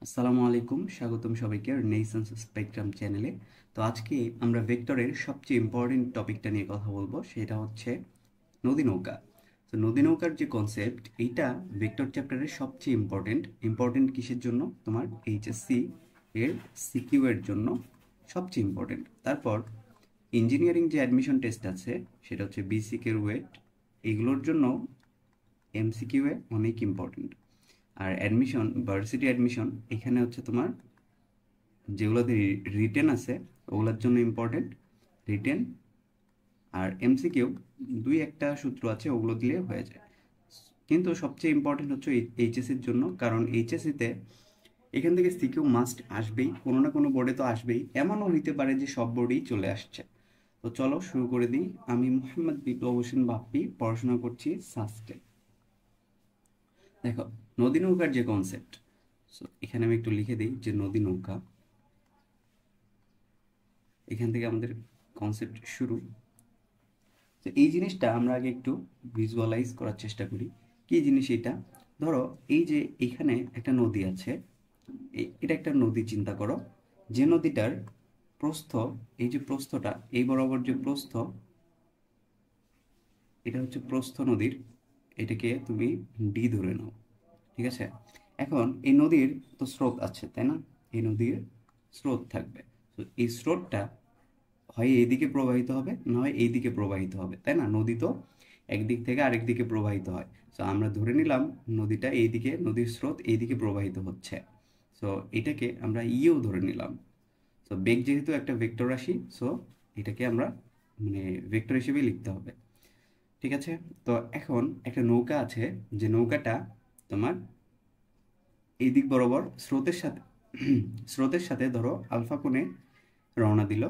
আসসালামু আলাইকুম, স্বাগতম সবাইকে রেনেসান্স স্পেকট্রাম চ্যানেলে। তো আজকে আমরা ভেক্টরের সবচেয়ে ইম্পর্টেন্ট টপিকটা নিয়ে কথা বলবো, সেটা হচ্ছে নদী নৌকা। তো নদী নৌকার যে কনসেপ্ট, এইটা ভেক্টর চ্যাপ্টারের সবচেয়ে ইম্পর্টেন্ট কিসের জন্য? তোমার এইচএসসি এর সিকিউ এর জন্য সবচেয়ে ইম্পর্টেন্ট। তারপর ইঞ্জিনিয়ারিং যে অ্যাডমিশন টেস্ট আছে, সেটা হচ্ছে বিসিকে ওয়েট, এগুলোর জন্য এমসিকিউ এ অনেক ইম্পর্টেন্ট। আর অ্যাডমিশন, ভার্সিটি অ্যাডমিশন, এখানে হচ্ছে তোমার যেগুলোতে রিটেন আছে ওগুলোর জন্য ইম্পর্টেন্ট রিটেন। আর এমসিকিউ দুই একটা সূত্র আছে, ওগুলো দিলে হয়ে যায়। কিন্তু সবচেয়ে ইম্পর্টেন্ট হচ্ছে এইচএসসির জন্য, কারণ এইচএসসিতে এখান থেকে সিকিউ মাস্ট আসবেই, কোনো না কোনো বোর্ডে তো আসবেই, এমনও হইতে পারে যে সব বোর্ডেই চলে আসছে। তো চলো শুরু করে দিই। আমি মোহাম্মদ বিপ্লব হোসেন বাপ্পি, পড়াশোনা করছি সাস্টে। দেখো, নদী নৌকার যে কনসেপ্ট, সো এখানে আমি একটু লিখে দিই যে নদী নৌকা, এখান থেকে আমাদের কনসেপ্ট শুরু। তো এই জিনিসটা আমরা আগে একটু ভিজুয়ালাইজ করার চেষ্টা করি। কি জিনিস এটা? ধরো, এই যে এখানে একটা নদী আছে, এটা একটা নদী চিন্তা করো, যে নদীটার প্রস্থ, এই যে প্রস্থটা, এই বরাবর যে প্রস্থ, এটা হচ্ছে প্রস্থ নদীর, এটাকে তুমি ডি ধরে নাও। ঠিক আছে? এখন এই নদীর তো স্রোত আছে, তাই না? এই নদীর স্রোত থাকবে। তো এই স্রোতটা হয় এইদিকে প্রবাহিত হবে, না হয় এইদিকে প্রবাহিত হবে, তাই না? নদী তো একদিক থেকে আরেক দিকে প্রবাহিত হয়। সো আমরা ধরে নিলাম নদীটা এইদিকে, নদীর স্রোত এইদিকে প্রবাহিত হচ্ছে। সো এটাকে আমরা ইও ধরে নিলাম। সো বেগ যেহেতু একটা ভেক্টর রাশি, সো এটাকে আমরা মানে ভেক্টর হিসেবে লিখতে হবে। ঠিক আছে? তো এখন একটা নৌকা আছে, যে নৌকাটা তোমার এই দিক বরাবর স্রোতের সাথে ধরো আলফা কোণে রওনা দিল,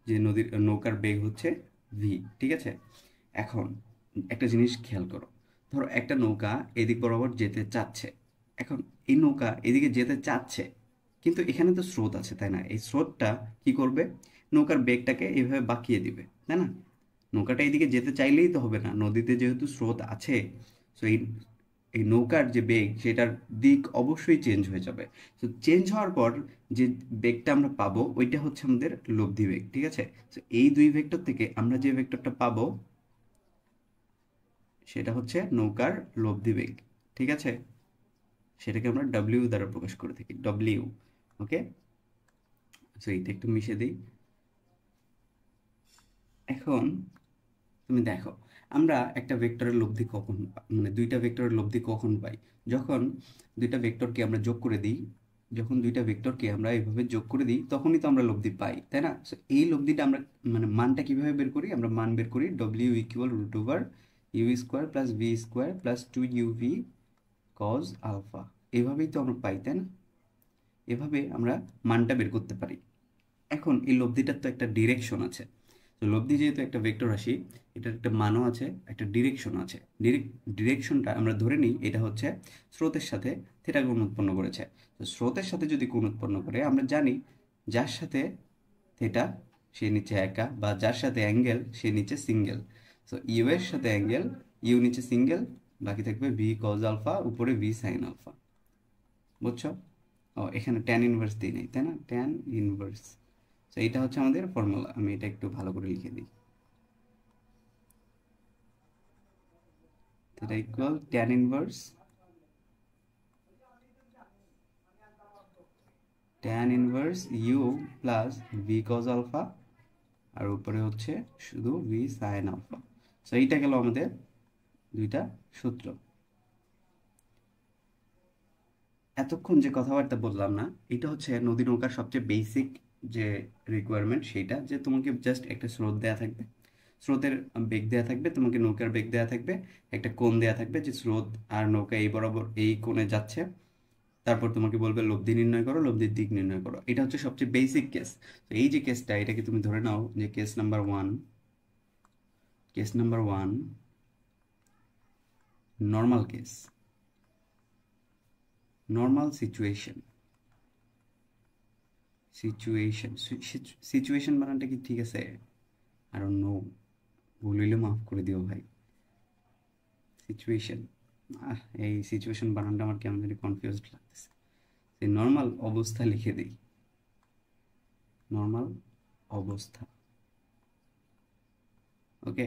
যে নদীর নৌকার বেগ হচ্ছে ভি। ঠিক আছে? এখন একটা জিনিস খেয়াল করো, ধরো একটা নৌকা এদিক বরাবর যেতে চাচ্ছে। এখন এই নৌকা এদিকে যেতে চাচ্ছে, কিন্তু এখানে তো স্রোত আছে, তাই না? এই স্রোতটা কি করবে? নৌকার বেগটাকে এইভাবে বাঁকিয়ে দিবে, তাই না? নৌকাটা এদিকে যেতে চাইলেই তো হবে না, নদীতে যেহেতু স্রোত আছে। সো এই এই নৌকার যে বেগ, সেটার দিক অবশ্যই চেঞ্জ হয়ে যাবে। তো চেঞ্জ হওয়ার পর যে বেগটা আমরা পাবো, ওইটা হচ্ছে আমাদের লব্ধি বেগ। ঠিক আছে? তো এই দুই ভেক্টর থেকে আমরা যে ভেক্টরটা পাবো, সেটা হচ্ছে নৌকার লব্ধি বেগ। ঠিক আছে? সেটাকে আমরা ডব্লিউ দ্বারা প্রকাশ করে থাকি, ডব্লিউ। ওকে? সো এইটা একটু মিশে দিই। এখন তুমি দেখো, আমরা একটা ভেক্টরের লব্ধি কখন মানে দুইটা ভেক্টরের লব্ধি কখন পাই? যখন দুইটা ভেক্টরকে আমরা যোগ করে দিই। যখন দুইটা ভেক্টরকে আমরা এইভাবে যোগ করে দিই, তখনই তো আমরা লব্ধি পাই, তাই না? So, এই লব্ধিটা আমরা মানে মানটা কিভাবে বের করি? আমরা মান বের করি W equal root over you square plus V square plus two U V cos alpha. এভাবেই তো আমরা পাই, তাই না? এভাবে আমরা মানটা বের করতে পারি। এখন এই লব্ধিটার তো একটা ডিরেকশন আছে। তো লব্ধি যেহেতু একটা ভেক্টর রাশি, এটার একটা মানও আছে, একটা ডিরেকশন আছে। ডিরেকশনটা আমরা ধরে নিই এটা হচ্ছে স্রোতের সাথে থিটা কোণ উৎপন্ন করেছে। তো স্রোতের সাথে যদি কোণ উৎপন্ন করে, আমরা জানি যার সাথে থিটা সে নিচে একা, বা যার সাথে অ্যাঙ্গেল সে নিচে সিঙ্গেল। তো ইউ এর সাথে অ্যাঙ্গেল, ইউ নিচে সিঙ্গেল, বাকি থাকবে ভি কজ আলফা, উপরে ভি সাইন আলফা। বুঝছো? ও, এখানে ট্যান ইনভার্স দিই নাই, তাই না? Tan inverse. তো এটা হচ্ছে আমাদের ফর্মুলা। আমি এটা একটু ভালো করে লিখে দিই। এটা equal tan inverse, you plus V cos alpha, আর উপরে হচ্ছে শুধু ভি সাইন আলফা। সো এইটা গেল আমাদের দুইটা সূত্র। এতক্ষণ যে কথাবার্তা বললাম না, এটা হচ্ছে নদী নৌকার সবচেয়ে বেসিক যে রিকোয়ারমেন্ট, সেইটা যে তোমাকে জাস্ট একটা স্রোত দেয়া থাকবে, স্রোতের বেগ দেয়া থাকবে, তোমাকে নৌকার বেগ দেয়া থাকবে, একটা কোণ দেয়া থাকবে যে স্রোত আর নৌকা এই বরাবর এই কোণে যাচ্ছে। তারপর তোমাকে বলবে লব্ধি নির্ণয় করো, লব্ধির দিক নির্ণয় করো। এটা হচ্ছে সবচেয়ে বেসিক কেস। তো এই যে কেসটা, এটাকে তুমি ধরে নাও যে case number one normal case, normal situation. Situation বানানটা কি ঠিক আছে? আর নো, ভুল হইলে মাফ করে দিও ভাই। সিচুয়েশন, এই সিচুয়েশন বানানটা আমার কেমন জানি কনফিউজড লাগতেছে। নর্মাল অবস্থা লিখে দিই, নর্মাল অবস্থা। ওকে,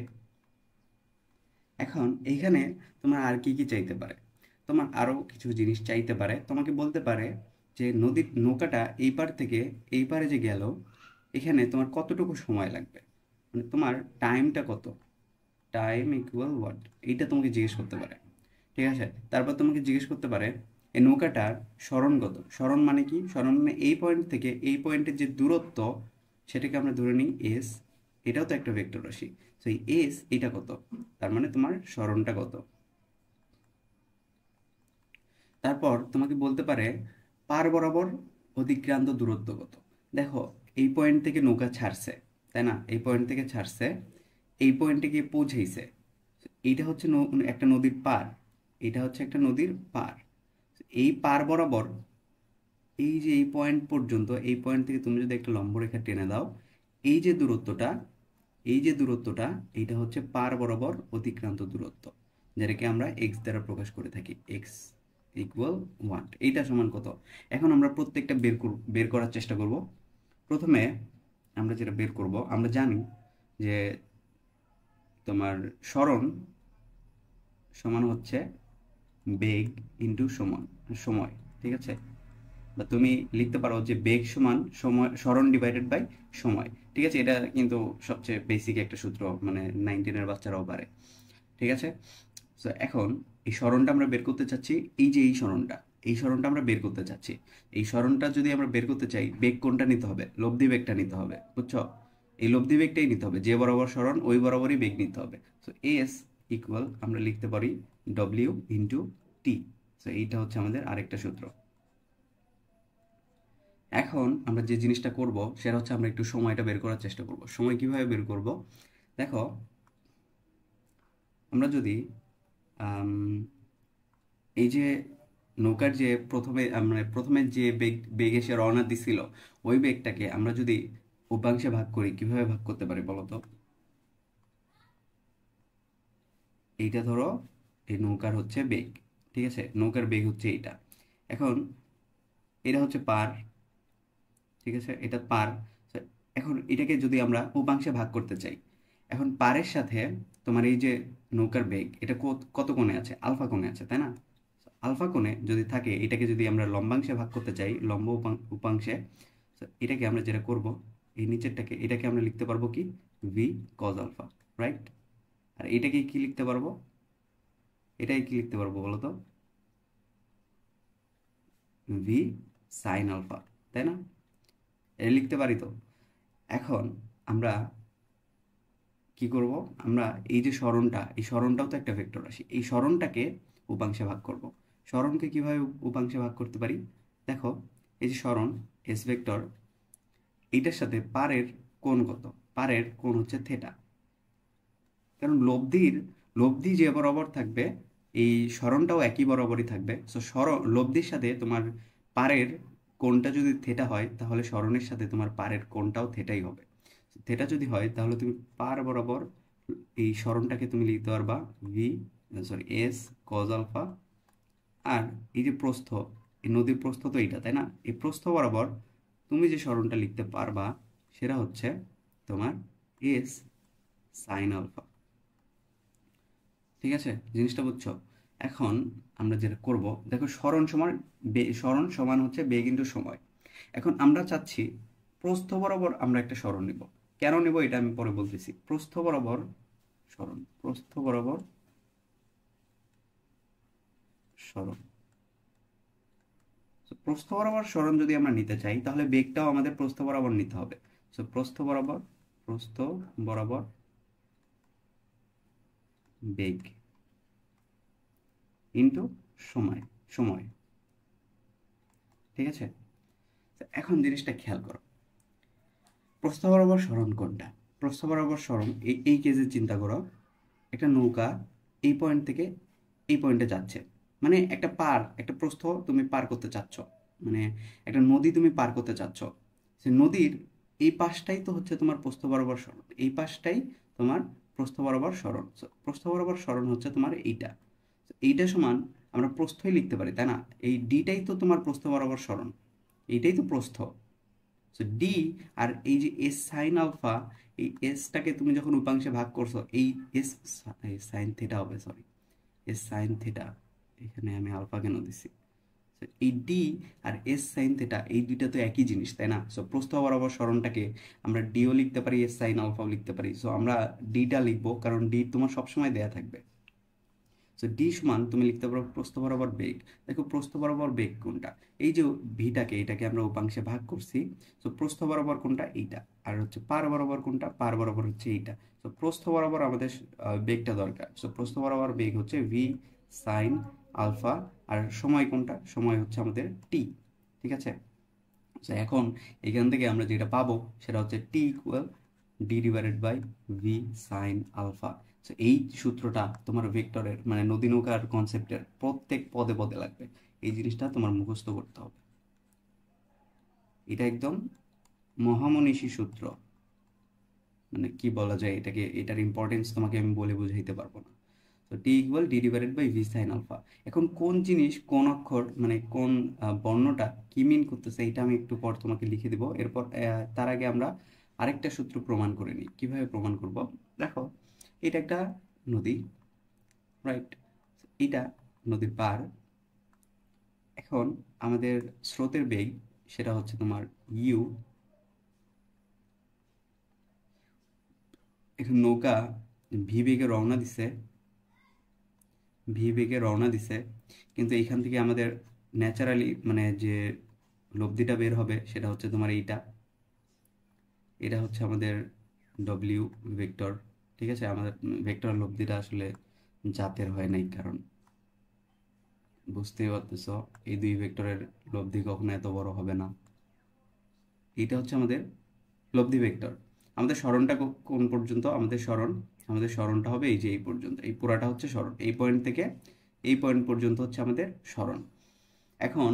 এখন এইখানে তোমার আর কি কি চাইতে পারে, তোমার আরও কিছু জিনিস চাইতে পারে। তোমাকে বলতে পারে যে নদীর নৌকাটা এই পার থেকে এই পারে যে গেল, এখানে তোমার কতটুকু সময় লাগবে, মানে তোমার টাইমটা কত, টাইম ইকুয়াল হোয়াট, এইটা তোমাকে জিজ্ঞেস করতে পারে। ঠিক আছে, তারপর তোমাকে জিজ্ঞেস করতে পারে এই নৌকাটার সরণ কত। সরণ মানে কি? সরণ মানে এই পয়েন্ট থেকে এই পয়েন্টের যে দূরত্ব, সেটাকে আমরা ধরে নিই এস। এটাও তো একটা ভেক্টর রাশি। তো এই এস এটা কত, তার মানে তোমার সরণটা কত। তারপর তোমাকে বলতে পারে পার বরাবর অতিক্রান্ত দূরত্ব কত। দেখো, এই পয়েন্ট থেকে নৌকা ছাড়ছে, তাই না? এই পয়েন্ট থেকে ছাড়ছে, এই পয়েন্টে গিয়ে পৌঁছেইছে। এইটা হচ্ছে একটা নদীর পার, এটা হচ্ছে একটা নদীর পার। এই পার বরাবর এই যে এই পয়েন্ট পর্যন্ত, এই পয়েন্ট থেকে তুমি যদি একটা লম্ব রেখা টেনে দাও, এই যে দূরত্বটা, এই যে দূরত্বটা, এইটা হচ্ছে পার বরাবর অতিক্রান্ত দূরত্ব, যেটাকে আমরা এক্স দ্বারা প্রকাশ করে থাকি। এক্স ইকুয়াল 1, এইটা সমান কত। এখন আমরা প্রত্যেকটা বের করার চেষ্টা করব। প্রথমে আমরা যেটা বের করব, আমরা জানি যে তোমার সরণ সমান হচ্ছে বেগ ইন্টু সময়। ঠিক আছে, বা তুমি লিখতে পারো যে বেগ সমান সময়, সরণ ডিভাইডেড বাই সময়। ঠিক আছে, এটা কিন্তু সবচেয়ে বেসিক একটা সূত্র, মানে 19-এর বাচ্চারাও পারে। ঠিক আছে, তো এখন এই সরণটা আমরা বের করতে চাচ্ছি, এই যে এই সরণটা আমরা বের করতে চাচ্ছি। এই সরণটা যদি আমরা বের করতে চাই, বেগ কোনটা নিতে হবে? লব্ধি বেগটা নিতে হবে, বুঝছো? এই লব্ধি বেগটাই নিতে হবে, যে বরাবর সরণ ওই বরাবরই বেগ নিতে হবে। তো এস ইকুয়াল আমরা লিখতে পারি ডব্লিউ ইন্টু টি। তো এইটা হচ্ছে আমাদের আরেকটা সূত্র। এখন আমরা যে জিনিসটা করব সেটা হচ্ছে আমরা একটু সময়টা বের করার চেষ্টা করব। সময় কিভাবে বের করব? দেখো, আমরা যদি এই যে নৌকার যে প্রথমে যে বেগে সে রওনা দিছিল, ওই বেগটাকে আমরা যদি উপাংশে ভাগ করি, কিভাবে ভাগ করতে পারি বলো তো? এইটা ধরো এই নৌকার হচ্ছে বেগ, ঠিক আছে? নৌকার বেগ হচ্ছে এইটা। এখন এটা হচ্ছে পার, ঠিক আছে, এটা পার। তো এখন এটাকে যদি আমরা উপাংশে ভাগ করতে চাই, এখন পারের সাথে তোমার এই যে নৌকার বেগ, এটা কত কোণে আছে? আলফা কোণে আছে, তাই না? আলফা কোণে যদি থাকে, এটাকে যদি আমরা লম্বাংশে ভাগ করতে চাই, লম্ব উপাংশে, তো এটাকে আমরা যেটা করব, এই নিচেরটাকে, এটাকে আমরা লিখতে পারবো কি ভি কজ আলফা, রাইট? আর এটাকে কি লিখতে পারবো? এটাকে কি লিখতে পারবো বলো তো? ভি সাইন আলফা, তাই না? এটা লিখতে পারি তো। এখন আমরা কি করব? আমরা এই যে সরণটা, এই সরণটাও তো একটা ভেক্টর রাশি, এই সরণটাকে উপাংশে ভাগ করব। সরণকে কিভাবে উপাংশে ভাগ করতে পারি? দেখো, এই যে সরণ এস ভেক্টর, এইটার সাথে পারের কোণ কত? পারের কোণ হচ্ছে থেটা। কারণ লব্ধি যে বরাবর থাকবে, এই সরণটাও একই বরাবরই থাকবে। সো লব্ধির সাথে তোমার পারের কোণটা যদি থেটা হয়, তাহলে সরণের সাথে তোমার পারের কোণটাও থেটাই হবে। থেটা যদি হয়, তাহলে তুমি পার বরাবর এই সরণটাকে তুমি লিখতে পারবা v, sorry, s cos alpha. আর এই যে প্রস্থ, এই নদীর প্রস্থ তো এইটা, তাই না? এই প্রস্থ বরাবর তুমি যে সরণটা লিখতে পারবা, সেটা হচ্ছে তোমার এস সাইন আলফা। ঠিক আছে, জিনিসটা বুঝছো? এখন আমরা যেটা করব, দেখো, সরণ সমান হচ্ছে বেগ ইন্টু সময়। এখন আমরা চাচ্ছি প্রস্থ বরাবর আমরা একটা সরণ নিব। কেন নিব এটা আমি পরে বলতেছি। প্রস্থ বরাবর সরণ, প্রস্থ বরাবর সরণ। So, প্রস্থ বরাবর সরণ যদি আমরা নিতে চাই, তাহলে বেগটাও আমাদের প্রস্থ বরাবর নিতে হবে। সো প্রস্থ বরাবর বেগ ইন্টু সময়, সময়। ঠিক আছে, তো এখন জিনিসটা খেয়াল করো, প্রস্থ বরাবর সরণ কোনটা? প্রস্থ বরাবর সরণ এই কেসে চিন্তা করো, একটা নৌকা এই পয়েন্ট থেকে এই পয়েন্টে যাচ্ছে, মানে একটা প্রস্থ তুমি পার করতে চাচ্ছ, মানে একটা নদী তুমি পার করতে চাচ্ছ। সে নদীর এই পাশটাই তো হচ্ছে তোমার প্রস্থ বরাবর সরণ, এই পাশটাই তোমার প্রস্থ বরাবর সরণ। প্রস্থ বরাবর সরণ হচ্ছে তোমার এইটা। এইটা সমান আমরা প্রস্থই লিখতে পারি, তাই না? এই ডিটাই তো তোমার প্রস্থ বরাবর সরণ, এইটাই তো প্রস্থ। সো ডি আর এই যে এস সাইন আলফা, এই এসটাকে তুমি যখন উপাংশে ভাগ করছো, এই এস সাইন থিটা হবে, সরি, এস সাইন থিটা, এখানে আমি আলফা কেন দিছি? So, এই ডি আর এস সাইন থিটা এই দুইটা তো একই জিনিস, তাই না? সো প্রস্থ বরাবর সরণটাকে আমরা ডিও লিখতে পারি, এস সাইন আলফাও লিখতে পারি। সো আমরা ডিটা লিখবো, কারণ ডি তোমার সবসময় দেয়া থাকবে। সো ডি সমান তুমি লিখতে পারো প্রস্থ বরাবর বেগ। দেখো প্রস্থ বরাবর বেগ কোনটা, এই যে ভিটাকে, এটাকে আমরা উপাংশে ভাগ করছি। সো প্রস্থ বরাবর কোনটা, এইটা। আর হচ্ছে পার বরাবর কোনটা, পার বরাবর হচ্ছে এইটা। সো প্রস্থ বরাবর আমাদের বেগটা দরকার। সো প্রস্থ বরাবর বেগ হচ্ছে ভি সাইন আলফা। আর সময় কোনটা, সময় হচ্ছে আমাদের টি। ঠিক আছে? তো এখন এখান থেকে আমরা যেটা পাবো সেটা হচ্ছে t equal D divided by V sine alpha. তো এই সূত্রটা তোমার ভেক্টরের মানে নদী নৌকার কনসেপ্টের প্রত্যেক পদে পদে লাগবে। এই জিনিসটা তোমার মুখস্থ করতে হবে। এটা একদম মহামনীষী সূত্র, মানে কি বলা যায় এটাকে, এটার ইম্পর্টেন্স তোমাকে আমি বলে বুঝাইতে পারবো না। তো t equal D divided by V sine alpha. এখন কোন জিনিস, কোন অক্ষর, মানে কোন বর্ণটা কি মিন করতেছে, এটা আমি একটু পর তোমাকে লিখে দিব। এরপর তার আগে আমরা আরেকটা সূত্র প্রমাণ করে নিই। কিভাবে প্রমাণ করব? দেখো, এটা একটা নদী, রাইট? এটা নদীর পার। এখন আমাদের স্রোতের বেগ সেটা হচ্ছে তোমার ইউ। এখন নৌকা ভি বেগে রওনা দিছে, ভি বেগে রওনা দিছে, কিন্তু এইখান থেকে আমাদের ন্যাচারালি মানে যে লব্ধিটা বের হবে সেটা হচ্ছে তোমার এইটা। এটা হচ্ছে আমাদের ডব্লিউ ভেক্টর। ঠিক আছে? আমাদের ভেক্টর লব্ধিটা আসলে জাতের হয় নাই, কারণ বুঝতেই পারতেছ এই দুই ভেক্টরের লব্ধি কখনো এত বড় হবে না। এইটা হচ্ছে আমাদের লব্ধি ভেক্টর। আমাদের সরণটা কোন পর্যন্ত, আমাদের সরণটা হবে এই যে এই পর্যন্ত, এই পুরাটা হচ্ছে সরণ। এই পয়েন্ট থেকে এই পয়েন্ট পর্যন্ত হচ্ছে আমাদের সরণ। এখন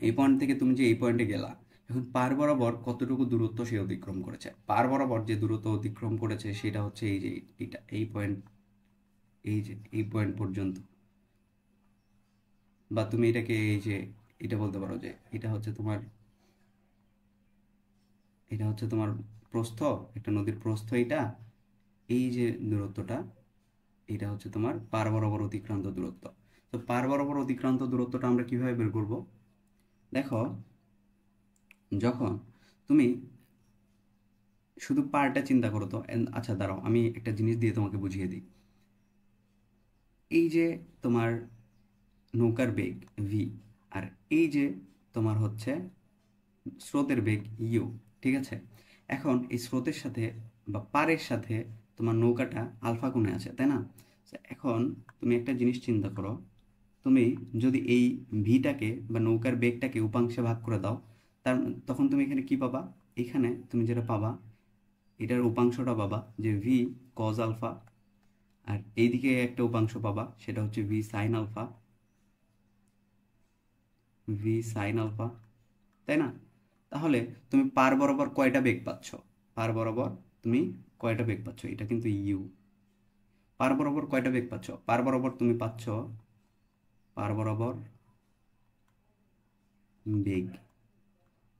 এই পয়েন্ট থেকে তুমি যে এই পয়েন্টে গেলা, এখন পার বরাবর কতটুকু দূরত্ব সে অতিক্রম করেছে, পার বরাবর যে দূরত্ব অতিক্রম করেছে সেটা হচ্ছে এই যে এইটা, এই পয়েন্ট, এই যে এই পয়েন্ট পর্যন্ত। বা তুমি এটাকে এই যে এটা বলতে পারো যে এটা হচ্ছে তোমার প্রস্থ, একটা নদীর প্রস্থ এটা। এই যে দূরত্বটা, এটা হচ্ছে তোমার পার বরাবর অতিক্রান্ত দূরত্ব। তো পার বরাবর অতিক্রান্ত দূরত্বটা আমরা কিভাবে বের করব? দেখো, যখন তুমি শুধু পারটা চিন্তা করো তো, আচ্ছা দাঁড়াও, আমি একটা জিনিস দিয়ে তোমাকে বুঝিয়ে দিই। এই যে তোমার নৌকার বেগ ভি, আর এই যে তোমার হচ্ছে স্রোতের বেগ ইউ। ঠিক আছে? এখন এই স্রোতের সাথে বা পারের সাথে তোমার নৌকাটা আলফা কোণে আছে, তাই না? তো এখন তুমি একটা জিনিস চিন্তা করো, তুমি যদি এই ভিটাকে বা নৌকার বেগটাকে উপাংশে ভাগ করে দাও, তার তখন তুমি এখানে কি পাবা? এখানে তুমি যেটা পাবা, এটার উপাংশটা পাবা যে ভি কজ আলফা, আর এইদিকে একটা উপাংশ পাবা সেটা হচ্ছে V sine alpha, V sine alpha, তাই না? তাহলে তুমি পার বরাবর কয়টা বেগ পাচ্ছ? পার বরাবর তুমি কয়টা বেগ পাচ্ছ? এটা কিন্তু ইউ। পার বরাবর কয়টা বেগ পাচ্ছ? পার বরাবর তুমি পাচ্ছ, পার বরাবর বেগ,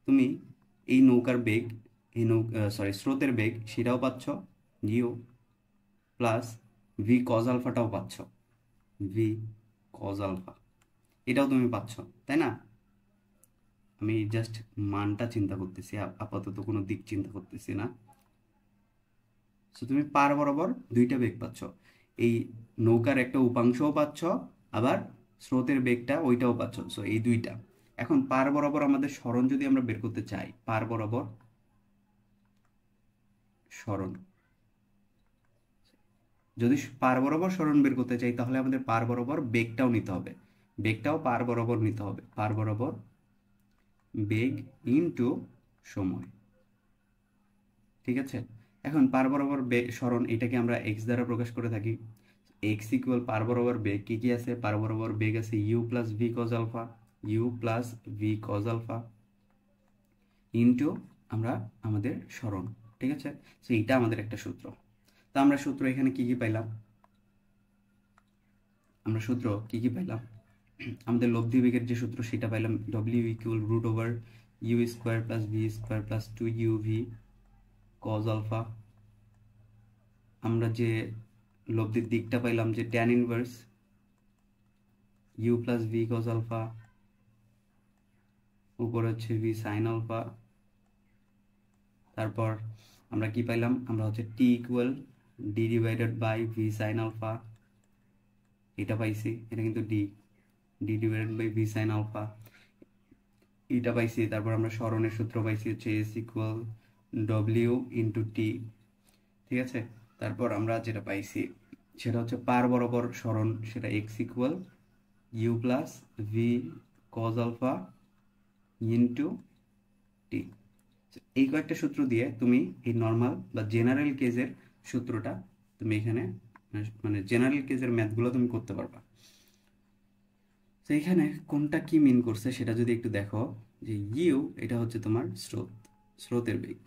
তুমি এই নৌকার বেগ, এই সরি স্রোতের বেগ সেটাও পাচ্ছ ইউ, প্লাস ভি কজ আলফাটাও পাচ্ছ, ভি কজ আলফা এটাও তুমি পাচ্ছ, তাই না? আমি জাস্ট মানটা চিন্তা করতেছি, আপাতত কোনো দিক চিন্তা করতেছি না। সো তুমি পার বরাবর দুইটা বেগ পাচ্ছ, এই নৌকার একটা উপাংশও পাচ্ছ, আবার স্রোতের বেগটা ওইটাও পাচ্ছ। সো এই দুইটা। এখন পার বরাবর আমাদের সরণ যদি আমরা বের করতে চাই, পার বরাবর সরণ, যদি পার বরাবর সরণ বের করতে চাই তাহলে আমাদের পার বরাবর বেগটাও নিতে হবে, বেগটাও পার বরাবর নিতে হবে, পার বরাবর বেগ ইনটু সময়। ঠিক আছে? এখন পার বরাবর সরণ এটাকে আমরা এক্স দ্বারা প্রকাশ করে থাকি। এক্স ইকুয়াল পার বরাবর বেগ কি কি আছে? পার বরাবর বেগ আছে U plus V cos alpha, you plus V cos alpha into আমরা আমাদের সরণ। ঠিক আছে? তো এইটা আমাদের একটা সূত্র। তা আমরা সূত্র এখানে কি কি পাইলাম? আমরা সূত্র কি কি পাইলাম? আমাদের লব্ধি বেগের যে সূত্র সেটা পাইলাম, W equal root over you square plus V square plus 2uv cos alpha. আমরা যে লব্ধির দিকটা পাইলাম যে tan inverse you plus V cos alpha, উপরে হচ্ছে ভি সাইন আলফা। তারপর আমরা কি পাইলাম, আমরা হচ্ছে t equal D divided by V sine alpha, এটা পাইছি, এটা কিন্তু d divided by V sine alpha, এটা পাইছি। তারপর আমরা সরণের সূত্র পাইছি হচ্ছে এস ইকুয়াল ডব্লিউ ইন্টু টি, ঠিক আছে। তারপর আমরা যেটা পাইছি সেটা হচ্ছে পার বরাবর সরণ, সেটা x equal you plus V cos alpha into t. এই কয়েকটা সূত্র দিয়ে তুমি এই নর্মাল বা জেনারেল কেজের সূত্রটা তুমি এখানে মানে জেনারেল কেজের ম্যাথগুলো তুমি করতে পারবা। তো এখানে কোনটা কি মিন করছে সেটা যদি একটু দেখো, যে ইউ এটা হচ্ছে তোমার স্রোতের বেগ,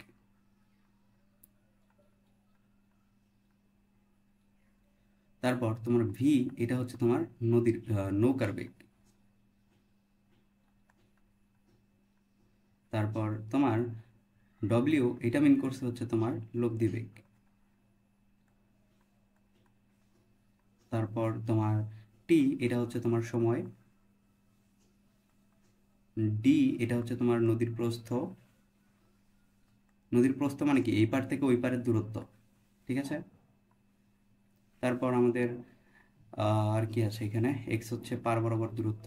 তারপর তোমার ভি এটা হচ্ছে তোমার নৌকার বেগ, তারপর তোমার ডব্লিউ এটা মিন করছে হচ্ছে তোমার লব্ধি বেগ, তারপর তোমার টি এটা হচ্ছে তোমার সময়, ডি এটা হচ্ছে তোমার নদীর প্রস্থ, নদীর প্রস্থ মানে কি এই পার থেকে ওই পারের দূরত্ব, ঠিক আছে। তারপর আমাদের আর কি আছে এখানে, এক্স হচ্ছে পার বরাবর দূরত্ব,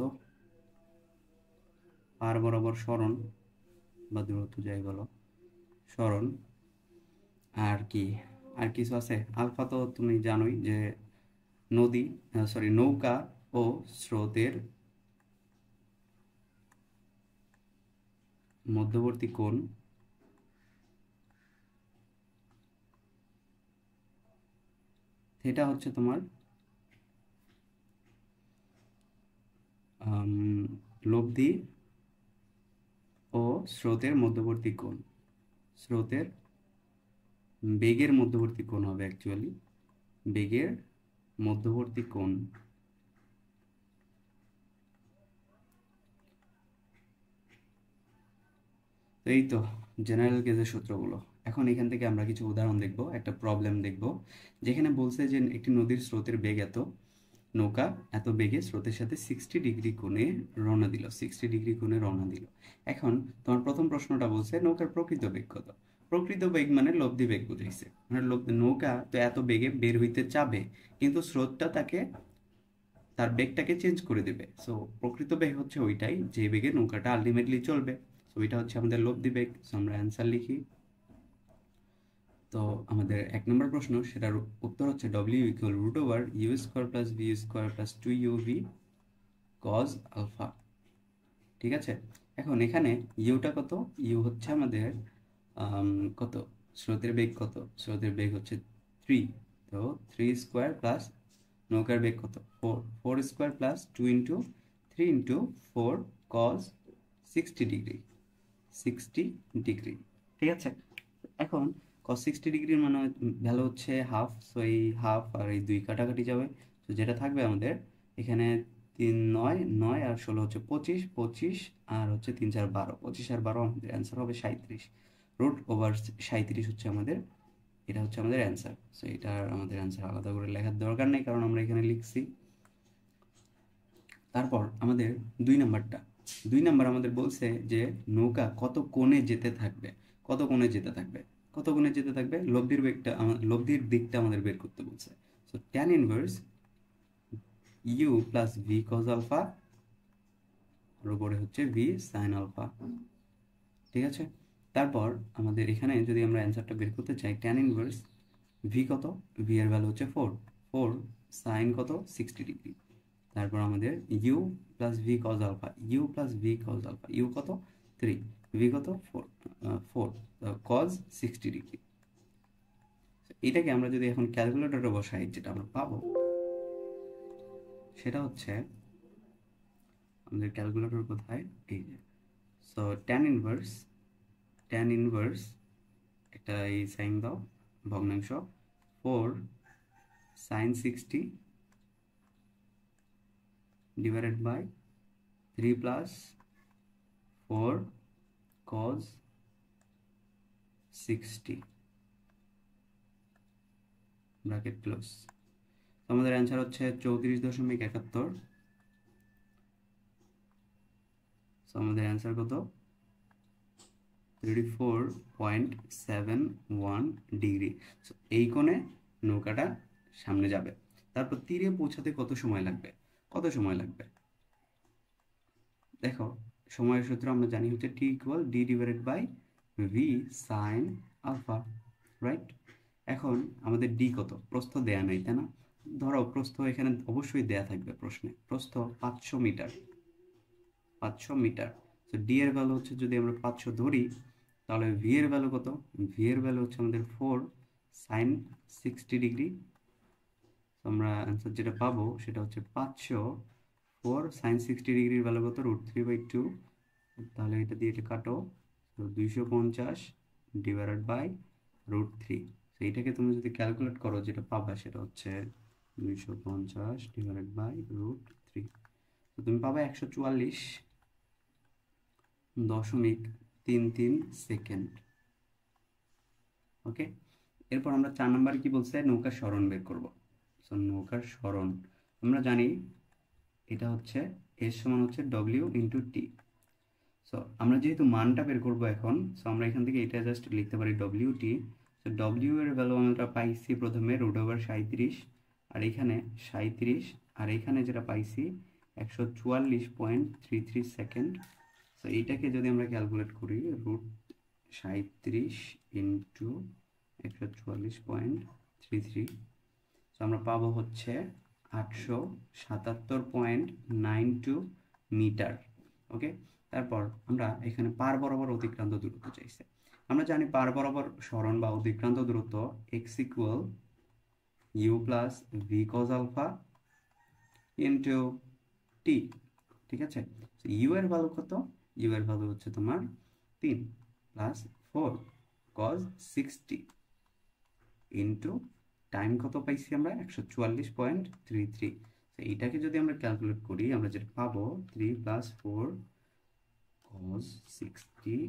পার বরাবর সরণ বা দূরত্ব যাই বলো, সরণ। আর কি আর কিছু আছে, আলফা তো তুমি জানোই যে নৌকা ও স্রোতের মধ্যবর্তী কোণ, এটা হচ্ছে তোমার লব্ধি ও স্রোতের মধ্যবর্তী কোণ, স্রোতের বেগের মধ্যবর্তী কোণ হবে অ্যাকচুয়ালি, বেগের মধ্যবর্তী কোণ। তো এই তো জেনারেল কেজের সূত্রগুলো। এখন এখান থেকে আমরা কিছু উদাহরণ দেখব, একটা প্রবলেম দেখব, যেখানে বলছে যে একটি নদীর স্রোতের বেগ এত, নৌকা এত বেগে স্রোতের সাথে 60 ডিগ্রি কোণে রওনা দিল, 60 ডিগ্রি কোণে রওনা দিল। এখন তোমার প্রথম প্রশ্নটা বলছে নৌকার প্রকৃত বেগ কত। প্রকৃত বেগ মানে লব্ধি বেগ বুঝাইছে, মানে নৌকা তো এত বেগে বের হইতে চাবে, কিন্তু স্রোতটা তাকে তার বেগটাকে চেঞ্জ করে দেবে। সো প্রকৃত বেগ হচ্ছে ওইটাই যে বেগে নৌকাটা আলটিমেটলি চলবে। সো এটা হচ্ছে আমাদের লব্ধি বেগ। সো আমরা অ্যান্সার লিখি। তো আমাদের 1 নম্বর প্রশ্ন, সেটার উত্তর হচ্ছে W equal root over you square plus V square plus 2uv cos alpha, ঠিক আছে। এখন এখানে ইউটা কত, ইউ হচ্ছে আমাদের কত, স্রোতের বেগ কত, স্রোতের বেগ হচ্ছে 3, তো 3 স্কোয়ার প্লাস নৌকার বেগ কত 4, 4 square plus 2 into 3 into 4 cos 60 degree, 60 degree, ঠিক আছে। এখন cos 60 ডিগ্রির মানে ভ্যালু হচ্ছে হাফ, সো এই হাফ আর এই 2 কাটাকাটি যাবে, তো যেটা থাকবে আমাদের এখানে 3 9 9 আর 16 হচ্ছে 25, 25 আর হচ্ছে 3 4 12, 25 আর 12 আমাদের অ্যান্সার হবে 37, রুট ওভার 37 হচ্ছে আমাদের, এটা হচ্ছে আমাদের অ্যান্সার। সো এটা আমাদের অ্যান্সার আলাদা করে লেখার দরকার নেই, কারণ আমরা এখানে লিখছি। তারপর আমাদের 2 নাম্বারটা, 2 নাম্বার আমাদের বলছে যে নৌকা কত কোণে যেতে থাকবে, কত কোণে যেতে থাকবে, কত কোণে যেতে থাকবে, লব্ধির দিকটা আমাদের বের করতে বলছে। So tan inverse you plus V cos alpha, আর উপরে হচ্ছে ভি সাইন আলফা, ঠিক আছে। তারপর আমাদের এখানে যদি আমরা অ্যান্সারটা বের করতে চাই, ট্যান ইনভার্স ভি কত, ভি এর ভ্যালু হচ্ছে 4, 4 সাইন কত 60 ডিগ্রি, তারপর আমাদের U plus V cos alpha, you plus V cos alpha, U কত 3, ভি কত 4, 4 কজ 60 ডিগ্রি। এটাকে আমরা যদি এখন ক্যালকুলেটরে বসাই, যেটা আমরা পাবো সেটা হচ্ছে আমাদের ক্যালকুলেটর কোথায়, এই যে। সো ট্যান ইনভার্স একটা এই সাইন দাও ভগ্নাংশ, 4 sine 60 divided by 3 plus 4 cos 60 bracket close. আমাদের অ্যান্সার হচ্ছে 34.71। আমাদের অ্যান্সার কত? 34.71 ডিগ্রি। এই কোণে নৌকাটা সামনে যাবে। তারপর তীরে পৌঁছাতে কত সময় লাগবে? কত সময় লাগবে দেখো, সময়ের সূত্র আমরা জানি হচ্ছে t = d divided by v sin alpha, right? এখন আমাদের d কত? প্রস্থ দেয়া নাই, তাই না? ধরো প্রস্থ এখানে অবশ্যই দেয়া থাকবে প্রশ্নে। প্রস্থ 500 মিটার, 500 মিটার। তো d এর ভ্যালু হচ্ছে, যদি আমরা 500 ধরি, তাহলে v এর ভ্যালু কত? v এর ভ্যালু হচ্ছে আমাদের 4 sin 60 ডিগ্রি। আমরা অ্যান্সার যেটা পাবো সেটা হচ্ছে 504 sin 60 ডিগ্রির ভ্যালু কত? √3/2। তাহলে এটা দিয়ে এটা কাটো, তো 250 ডিভাইডেড বাই √3। তো এইটাকে তুমি যদি ক্যালকুলেট করো, যেটা পাবা সেটা হচ্ছে 250 ডিভাইডেড বাই √3। তো তুমি পাবা 144.33 সেকেন্ড। ওকে, এরপর আমরা 4 নম্বরে কি বলছে? নৌকার সরণ বের করব। সো নৌকার সরণ আমরা জানি এটা হচ্ছে এর সমান হচ্ছে w ইন্টু টি। সো আমরা যেহেতু মানটা বের করবো এখন, সো আমরা এখান থেকে এটা জাস্ট লিখতে পারি wt। সো w এর ভ্যালু আমরা পাইছি প্রথমে √37, আর এখানে 37, আর এখানে যেটা পাইছি 144.33 সেকেন্ড। সো এইটাকে যদি আমরা ক্যালকুলেট করি, √37 ইন্টু 144.33, সো আমরা পাবো হচ্ছে 877.92 মিটার। ওকে, তারপর আমরা এখানে পার বরাবর অতিক্রান্ত দূরত্ব চাইছে। আমরা জানি পার বরাবর সরণ বা অতিক্রান্ত দূরত্ব x = u plus v cos alpha into t. ঠিক আছে, ইউ এর ভ্যালু কত? ইউ এর ভ্যালু হচ্ছে তোমার 3 প্লাস 4 cos 60 ইন্টু টাইম কত পাইছি আমরা? 144.33। এইটাকে যদি আমরা ক্যালকুলেট করি, আমরা যেটা পাবো 3 প্লাস 4 cos 60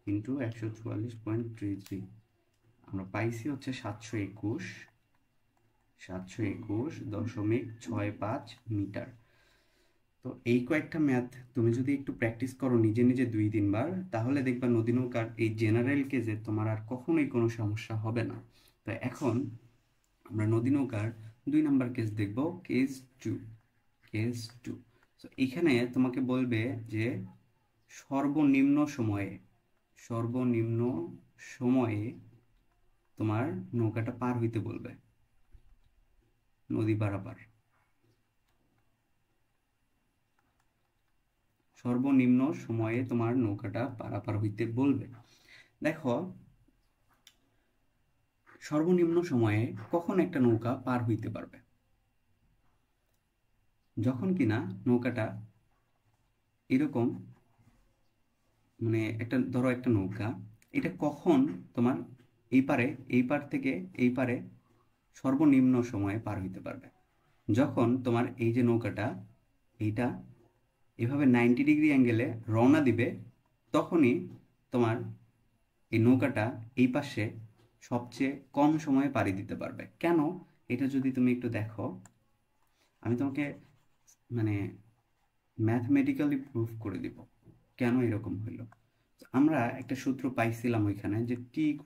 ইন্টু 144.33, আমরা পাইছি হচ্ছে 721.65 মিটার। তো এই কয়েকটা ম্যাথ তুমি যদি একটু প্র্যাকটিস করো নিজে নিজে 2-3 বার, তাহলে দেখবা নদী নৌকার এই জেনারেল কেজে তোমার আর কখনোই কোনো সমস্যা হবে না। তো এখন আমরা নদী নৌকার 2 নাম্বার কেস দেখব, কেস 2। তো এখানে তোমাকে বলবে যে সর্বনিম্ন সময়ে তোমার নৌকাটা পার হইতে বলবে, নদী পারাপার। সর্বনিম্ন সময়ে তোমার নৌকাটা পারাপার হইতে বলবে। দেখো, সর্বনিম্ন সময়ে কখন একটা নৌকা পার হইতে পারবে? যখন কিনা নৌকাটা এরকম, মানে একটা ধরো একটা নৌকা, এটা কখন তোমার এই পার থেকে এই পারে সর্বনিম্ন সময়ে পার হইতে পারবে? যখন তোমার এই যে নৌকাটা এইটা এভাবে 90 ডিগ্রি অ্যাঙ্গেলে রওনা দিবে, তখনই তোমার এই নৌকাটা এই পাশে সবচেয়ে কম সময়ে পাড়ি দিতে পারবে। কেন? এটা যদি তুমি একটু দেখো, আমি তোমাকে মানে ম্যাথমেটিক্যালি প্রুফ করে দিব কেন এরকম হইল। আমরা একটা সূত্র পাইছিলাম ওইখানে, যে t =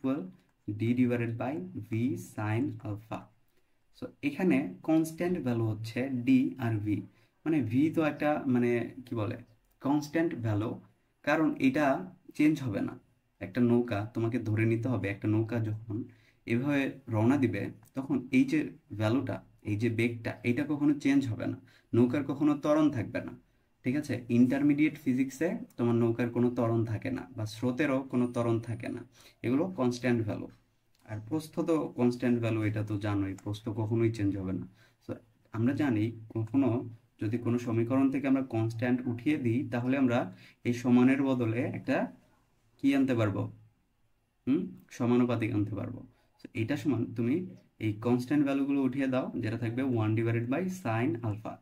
d divided by v sin alpha. So এখানে কনস্ট্যান্ট ভ্যালু হচ্ছে d আর v, মানে v তো একটা মানে কি বলে কনস্ট্যান্ট ভ্যালু, কারণ এটা চেঞ্জ হবে না। একটা নৌকা তোমাকে ধরে নিতে হবে, একটা নৌকা যখন এভাবে রওনা দিবে, তখন এই যে ভ্যালুটা, এই যে বেগটা, এটা কখনো চেঞ্জ হবে না। নৌকার কখনো ত্বরণ থাকবে না। ঠিক আছে, ইন্টারমিডিয়েট ফিজিক্সে তোমার নৌকার কোনো ত্বরণ থাকে না, বা স্রোতেরও কোনো ত্বরণ থাকে না। এগুলো কনস্ট্যান্ট ভ্যালু। আর প্রস্থ তো কনস্ট্যান্ট ভ্যালু, এটা তো জানোই, প্রস্থ কখনোই চেঞ্জ হবে না। তো আমরা জানি কখনো যদি কোনো সমীকরণ থেকে আমরা কনস্ট্যান্ট উঠিয়ে দিই, তাহলে আমরা এই সমানের বদলে একটা কি আনতে পারবো? সমানুপাতিক আনতে পারবো। এটা সমান, তুমি এই কনস্ট্যান্ট ভ্যালুগুলো উঠিয়ে দাও, যেটা থাকবে 1 ডিভাইডেড বাই সাইন আলফা।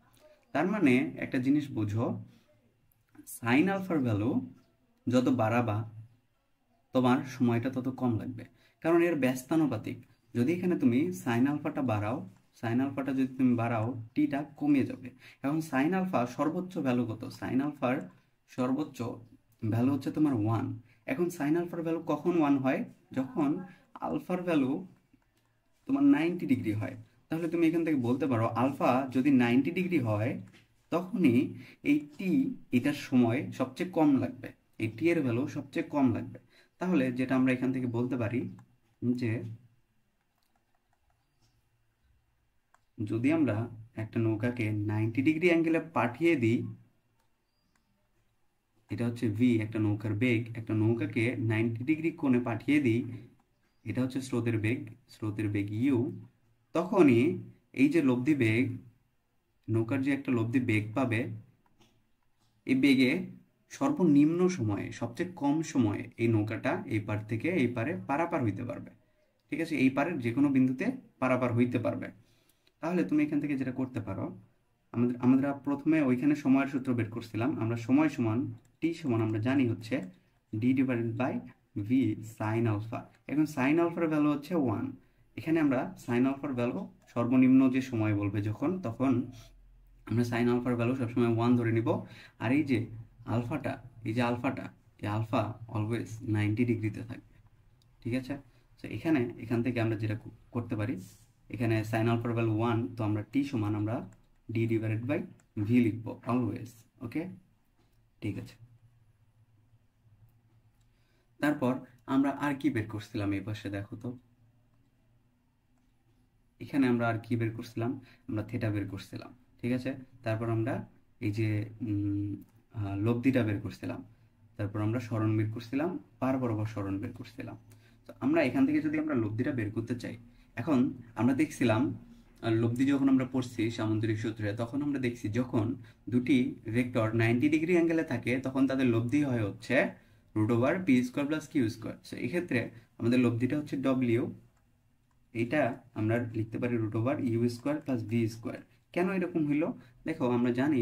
তার মানে একটা জিনিস বুঝো, সাইন আলফার ভ্যালু যত বাড়াবা তোমার সময়টা তত কম লাগবে, কারণ এর ব্যস্তানুপাতিক। যদি এখানে তুমি সাইন আলফাটা বাড়াও, সাইন আলফাটা যদি তুমি বাড়াও, টিটা কমে যাবে। এখন সাইন আলফা সর্বোচ্চ ভ্যালু কত? সাইন আলফার সর্বোচ্চ ভ্যালু হচ্ছে তোমার 1। এখন সাইন আলফার ভ্যালু কখন 1 হয়? যখন আলফার ভ্যালু তোমার 90 ডিগ্রি হয়। তাহলে তুমি এখান থেকে বলতে পারো আলফা যদি 90 ডিগ্রি হয়, তখনই এই টি, এটার সময় সবচেয়ে কম লাগবে, এই টি এর ভ্যালু সবচেয়ে কম লাগবে। তাহলে যেটা আমরা এখান থেকে বলতে পারি যে যদি আমরা একটা নৌকাকে 90 ডিগ্রি অ্যাঙ্গেলে পাঠিয়ে দিই, এটা হচ্ছে ভি, একটা নৌকার বেগ, একটা নৌকাকে 90 ডিগ্রি কোণে পাঠিয়ে দিই, এটা হচ্ছে স্রোতের বেগ, স্রোতের বেগ ইউ, তখনই এই যে লব্ধি বেগ, নৌকার যে একটা লব্ধি বেগ পাবে, এই বেগে সর্বনিম্ন সময়ে, সবচেয়ে কম সময়ে এই নৌকাটা এই পার থেকে এই পারে পারাপার হইতে পারবে। ঠিক আছে, এই পারের যে কোনো বিন্দুতে পারাপার হইতে পারবে। তাহলে তুমি এখান থেকে যেটা করতে পারো, আমরা প্রথমে ওইখানে সময়ের সূত্র বের করছিলাম, আমরা সময় সমান টি সমান আমরা জানি হচ্ছে D divided by V sine alpha. এখন সাইন আলফার ভ্যালু হচ্ছে 1। এখানে আমরা সাইন আলফার ভ্যালু সর্বনিম্ন যে সময় বলবে যখন, তখন আমরা সাইন আলফার ভ্যালু সবসময় 1 ধরে নিব। আর এই যে আলফাটা, এই যে আলফাটা, এই আলফা অলওয়েজ 90 ডিগ্রিতে থাকবে। ঠিক আছে, তো এখান থেকে আমরা যেটা করতে পারি, এখানে সাইন আলফার ভ্যালু 1, তো আমরা টি সমান আমরা ডি ডিভাইডেড বাই ভি লিখবো অলওয়েজ। ওকে, ঠিক আছে। তারপর আমরা আর কি বের করছিলাম? এই পাশে দেখো তো, এখানে আমরা আর কি বের করছিলাম? আমরা থিটা বের করছিলাম। ঠিক আছে, তারপর আমরা এই যে লব্ধিটা বের করছিলাম, তারপর আমরা সরণ বের করছিলাম, পার বরাবর সরণ বের করছিলাম। তো আমরা এখান থেকে যদি আমরা লব্ধিটা বের করতে চাই, এখন আমরা দেখছিলাম লব্ধি যখন আমরা পড়ছি সামুদ্রিক সূত্রে, তখন আমরা দেখছি যখন দুটি ভেক্টর 90 ডিগ্রি অ্যাঙ্গেলে থাকে, তখন তাদের লব্ধি হয় হচ্ছে root over P square plus Q square. So এক্ষেত্রে আমাদের লব্ধিটা হচ্ছে ডব্লিউ, এইটা আমরা লিখতে পারি root over you square plus V square. কেন এরকম হইলো? দেখো, আমরা জানি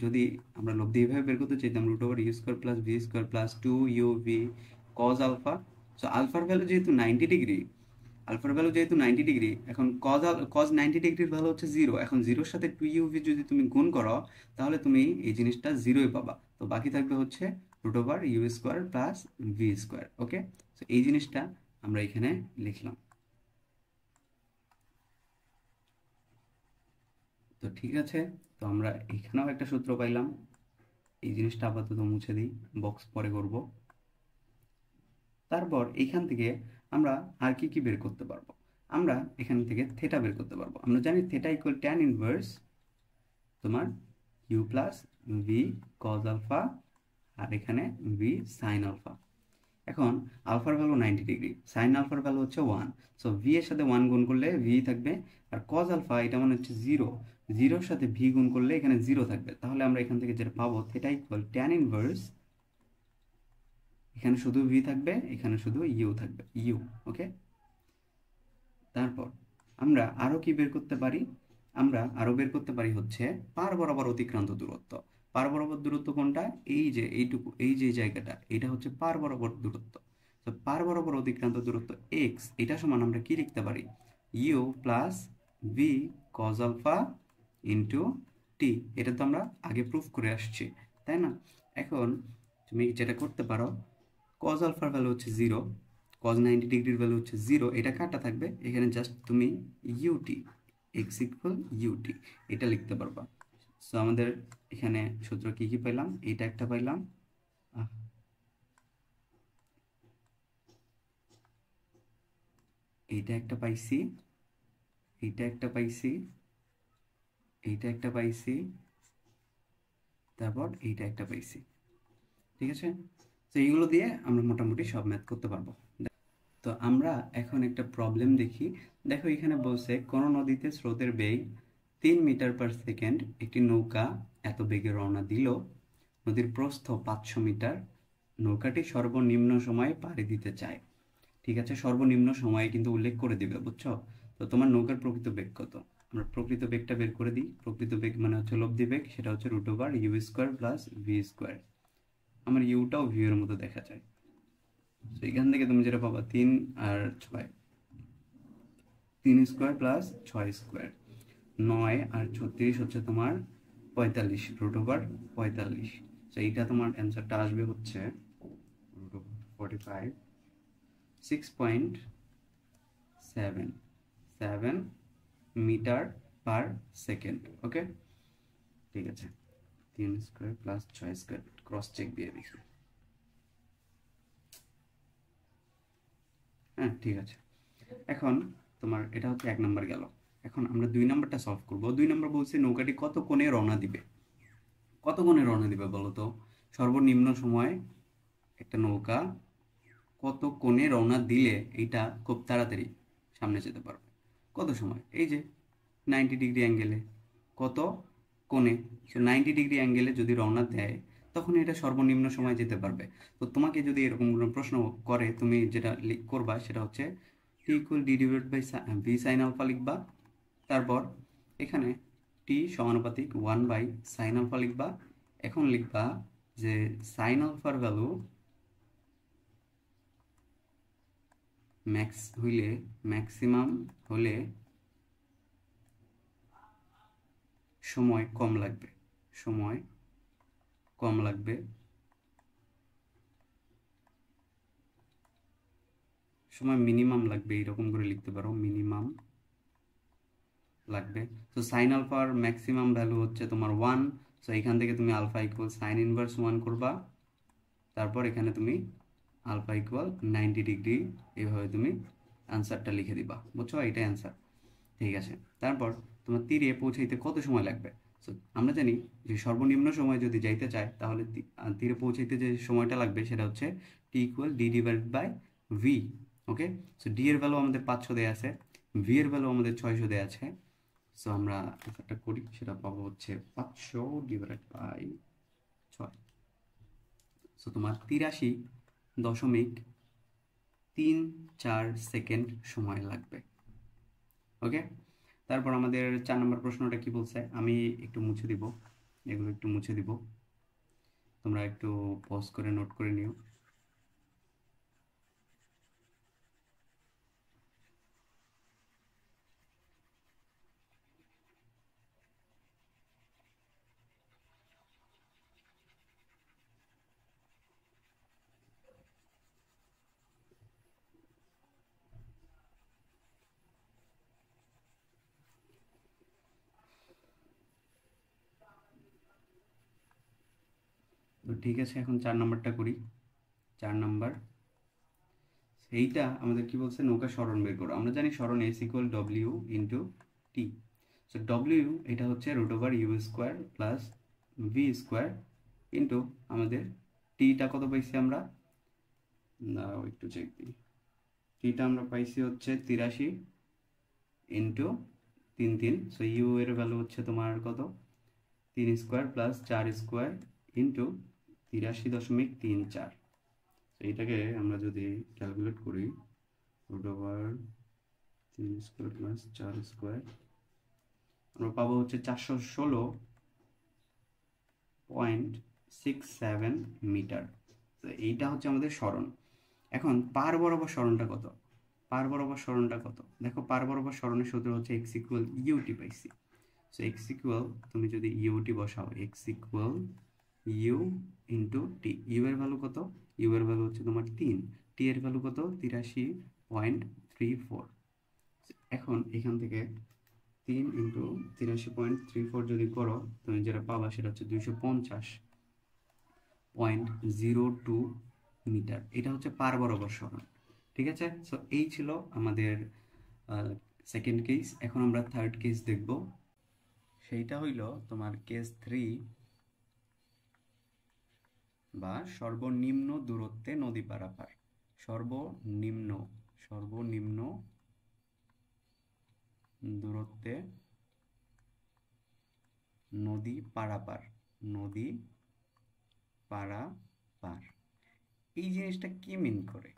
যদি আমরা লব্ধি এভাবে বের করতে চাইতাম root over you square plus V square plus 2u v cos alpha. So আলফার ভ্যালু যেহেতু 90 ডিগ্রি, আলফার ভ্যালু যেহেতু 90 ডিগ্রি, এখন কজ 90 ডিগ্রির ভ্যালু হচ্ছে 0। এখন 0-র সাথে 2u v যদি তুমি গুণ করো, তাহলে তুমি এই জিনিসটা 0ই পাবা। তো বাকি থাকবে হচ্ছে root over you square plus V square. Okay, তো এই জিনিসটা আমরা এখানে লিখলাম। তো ঠিক আছে, তো আমরা এখানেও একটা সূত্র পাইলাম। এই জিনিসটা আপাতত মুছে দিই, বক্স পরে করব। তারপর এখান থেকে আমরা আর কি কি বের করতে পারবো? আমরা এখান থেকে থেটা বের করতে পারবো। আমরা জানি থেটা ইকুয়াল ট্যান ইনভার্স তোমার u plus V cos alpha, আর এখানে ভি সাইন আলফা। এখন আলফার ভ্যালু 90 ডিগ্রি, সাইন আলফার ভ্যালু হচ্ছে 1, সো ভি এর সাথে 1 গুণ করলে ভি থাকবে, আর কজ আলফা এটা মানে হচ্ছে 0, 0-র সাথে ভি গুণ করলে এখানে 0 থাকবে। তাহলে আমরা এখান থেকে যেটা পাবো, থেটা ইকুয়াল ট্যান ইনভার্স, এখানে শুধু ভি থাকবে, এখানে শুধু ইউ থাকবে, ইউ। ওকে, তারপর আমরা আরো কি বের করতে পারি? আমরা আরো বের করতে পারি হচ্ছে পার বরাবর অতিক্রান্ত দূরত্ব। পার বরাবর দূরত্ব কোনটা? এই যে এইটুকু, এই যে জায়গাটা, এটা হচ্ছে পার বরাবর দূরত্ব। তো পার বরাবর অতিক্রান্ত দূরত্ব এক্স, এটা সমান আমরা কি লিখতে পারি? U plus V cos alpha into t. এটা তো আমরা আগে প্রুফ করে আসছি, তাই না? এখন তুমি যেটা করতে পারো, কজ আলফার ভ্যালু হচ্ছে 0, কজ 90 ডিগ্রির ভ্যালু হচ্ছে 0, এটা কাটা থাকবে, এখানে জাস্ট তুমি ইউটি, এক্স ইকুয়াল ইউটি, এটা লিখতে পারবা। সো আমাদের এখানে সূত্র কি কি পাইলাম? এইটা একটা পাইলাম, এইটা একটা পাইছি, এইটা একটা পাইছি, এইটা একটা পাইছি, তারপর এইটা একটা পাইছি। ঠিক আছে, তো এইগুলো দিয়ে আমরা মোটামুটি সব ম্যাথ করতে পারবো। তো আমরা এখন একটা প্রবলেম দেখি। দেখো, এখানে বলছে কোন নদীতে স্রোতের বেগ 3 মিটার পার সেকেন্ড, একটি নৌকা এত বেগে রওনা দিল, নদীর প্রস্থ 500 মিটার, নৌকাটি সর্বনিম্ন সময়ে পাড়ি দিতে চায়। ঠিক আছে, সর্বনিম্ন সময়ে কিন্তু উল্লেখ করে দিবে, বুঝছো? তো তোমার নৌকার প্রকৃত বেগ কত? আমরা প্রকৃত বেগটা বের করে দিই। প্রকৃত বেগ মানে হচ্ছে লব্ধি বেগ, সেটা হচ্ছে √u² প্লাস v²। আমার ইউটাও ভি এর মতো দেখা যায়। তো এখান থেকে তুমি যেটা পাবা 3 আর 6, 3² প্লাস 6², 9 আর 36 হচ্ছে তোমার 45, √45। তো এইটা তোমার অ্যান্সারটা আসবে হচ্ছে √45, 6.77 মিটার পার সেকেন্ড। ওকে, ঠিক আছে। 3² প্লাস 6² ক্রস চেক দিয়ে দেখি। হ্যাঁ, ঠিক আছে। এখন তোমার এটা হচ্ছে 1 নম্বর গেল। এখন আমরা 2 নম্বরটা সলভ করব। 2 নম্বর বলছে নৌকাটি কত কোণে রওনা দিবে। কত কোণে রওনা দিবে বলো তো? সর্বনিম্ন সময় একটা নৌকা কত কোণে রওনা দিলে এইটা খুব তাড়াতাড়ি সামনে যেতে পারবে। কত সময়? এই যে 90 ডিগ্রি অ্যাঙ্গেলে। কত কোণে? সো 90 ডিগ্রি অ্যাঙ্গেলে যদি রওনা দেয় তখন এটা সর্বনিম্ন সময় যেতে পারবে। তো তোমাকে যদি এরকম কোনো প্রশ্ন করে, তুমি যেটা করবা সেটা হচ্ছে t equal d divide by V sine alpha লিখবা। তারপর এখানে টি সমানুপাতিক 1/sin আলফা লিখবা। এখন লিখবা যে সাইন আলফার ভ্যালু ম্যাক্সিমাম হলে সময় কম লাগবে। সময় মিনিমাম লাগবে, এরকম করে লিখতে পারো, মিনিমাম লাগবে। তো সাইন আলফার ম্যাক্সিমাম ভ্যালু হচ্ছে তোমার 1। সো এখান থেকে তুমি আলফা ইকুয়াল সাইন ইনভার্স 1 করবা। তারপর এখানে তুমি আলফা ইকুয়াল 90 ডিগ্রি, এইভাবে তুমি অ্যান্সারটা লিখে দিবা। বুঝছো? এটাই অ্যান্সার। ঠিক আছে। তারপর তোমার তীরে পৌঁছাইতে কত সময় লাগবে? সো আমরা জানি যে সর্বনিম্ন সময় যদি যাইতে চায় তাহলে তীরে পৌঁছাইতে যে সময়টা লাগবে সেটা হচ্ছে t equal d divide by v. Okay, so d এর ভ্যালু আমাদের 500 দেওয়া আছে, ভি এর ভ্যালু আমাদের 600 দেওয়া আছে। সো আমরা একটা করি, সেটা পাবো হচ্ছে 500 ডিভাইড বাই 6। সো তোমার 83.34 সেকেন্ড সময় লাগবে। ওকে, তারপর আমাদের 4 নম্বর প্রশ্নটা কি বলছে, আমি একটু মুছে দিব, এগুলো একটু মুছে দিব, তোমরা একটু পজ করে নোট করে নিও। তো ঠিক আছে, এখন 4 নম্বরটা করি। 4 নম্বর, এইটা আমাদের কি বলছে, নৌকা সরণ বের করো। আমরা জানি সরণ এস ইকুয়াল ডব্লিউ ইন্টু টি। সো ডব্লিউ এটা হচ্ছে √u² প্লাস v² ইন্টু আমাদের টিটা কত পাইছি আমরা, একটু চেক দিই। টিটা আমরা পাইছি হচ্ছে 83 ইন্টু 3 সো ইউ এর ভ্যালু হচ্ছে তোমার কত, 3² প্লাস 4² ইন্টু 83.34। এইটাকে আমরা যদি ক্যালকুলেট করি, √3² প্লাস 4² আমরা পাবো হচ্ছে 416.67 মিটার। তো এইটা হচ্ছে আমাদের সরণ। এখন পার বরাবর সরণটা কত? পার বরাবর সরণটা কত দেখো, পার বরাবর সরণের সূত্র হচ্ছে x ইকুয়াল ইউটি পাইছি। সো x ইকুয়াল তুমি যদি ইউটি বসাও, x equal U into T. U এর ভ্যালু কত? ইউ এর ভ্যালু হচ্ছে তোমার 3, টি এর ভ্যালু কত, 83.34। এখন এখান থেকে 3 ইন্টু 83.34 যদি করো, তুমি যেটা পাবা সেটা হচ্ছে 250.02 মিটার। এটা হচ্ছে পার বরাবর সরণ। ঠিক আছে, সো এই ছিল আমাদের সেকেন্ড কেস। এখন আমরা থার্ড কেস দেখব। সেইটা হইল তোমার কেস 3 বা সর্বনিম্ন দূরত্বে নদী পারাপার। সর্বনিম্ন দূরত্বে নদী পারাপার। এই জিনিসটা কি মিন করে?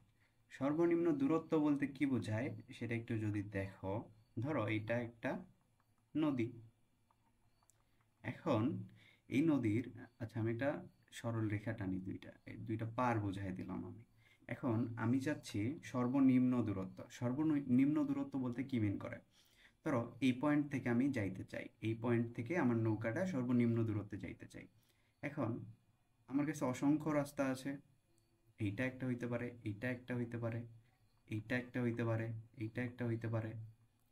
সর্বনিম্ন দূরত্ব বলতে কি বোঝায় সেটা একটু যদি দেখো, ধরো এটা একটা নদী। এখন এই নদীর, আচ্ছা আমি একটা সরল রেখা টানি, এই দুইটা পার বোঝাই দিলাম আমি। এখন আমি চাচ্ছি সর্বনিম্ন দূরত্ব। সর্বনিম্ন দূরত্ব বলতে কি মিন করে? ধরো এই পয়েন্ট থেকে আমি যাইতে চাই, এই পয়েন্ট থেকে আমার নৌকাটা সর্বনিম্ন দূরত্বে যাইতে চাই। এখন আমার কাছে অসংখ্য রাস্তা আছে। এইটা একটা হইতে পারে, এইটা একটা হইতে পারে, এইটা একটা হইতে পারে, এইটা একটা হইতে পারে,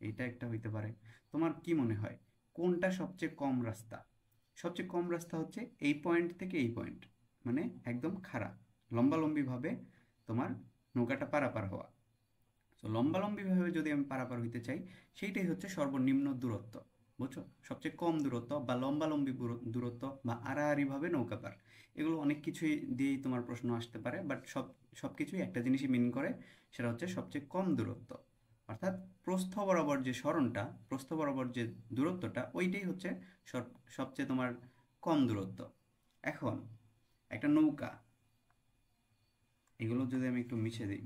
এইটা একটা হইতে পারে। তোমার কি মনে হয় কোনটা সবচেয়ে কম রাস্তা? সবচেয়ে কম রাস্তা হচ্ছে এই পয়েন্ট থেকে এই পয়েন্ট, মানে একদম খাড়া লম্বালম্বিভাবে তোমার নৌকাটা পারাপার হওয়া। তো লম্বালম্বিভাবে যদি আমি পারাপার হইতে চাই, সেইটাই হচ্ছে সর্বনিম্ন দূরত্ব। বুঝছো? সবচেয়ে কম দূরত্ব বা লম্বালম্বি দূরত্ব বা আড়াআড়িভাবে নৌকা পার, এগুলো অনেক কিছুই দিয়েই তোমার প্রশ্ন আসতে পারে, বাট সব কিছুই একটা জিনিসই মিন করে, সেটা হচ্ছে সবচেয়ে কম দূরত্ব। অর্থাৎ প্রস্থ বরাবর যে দূরত্বটা, ওইটাই হচ্ছে সবচেয়ে তোমার কম দূরত্ব। এখন একটা নৌকা, এগুলো যদি আমি একটু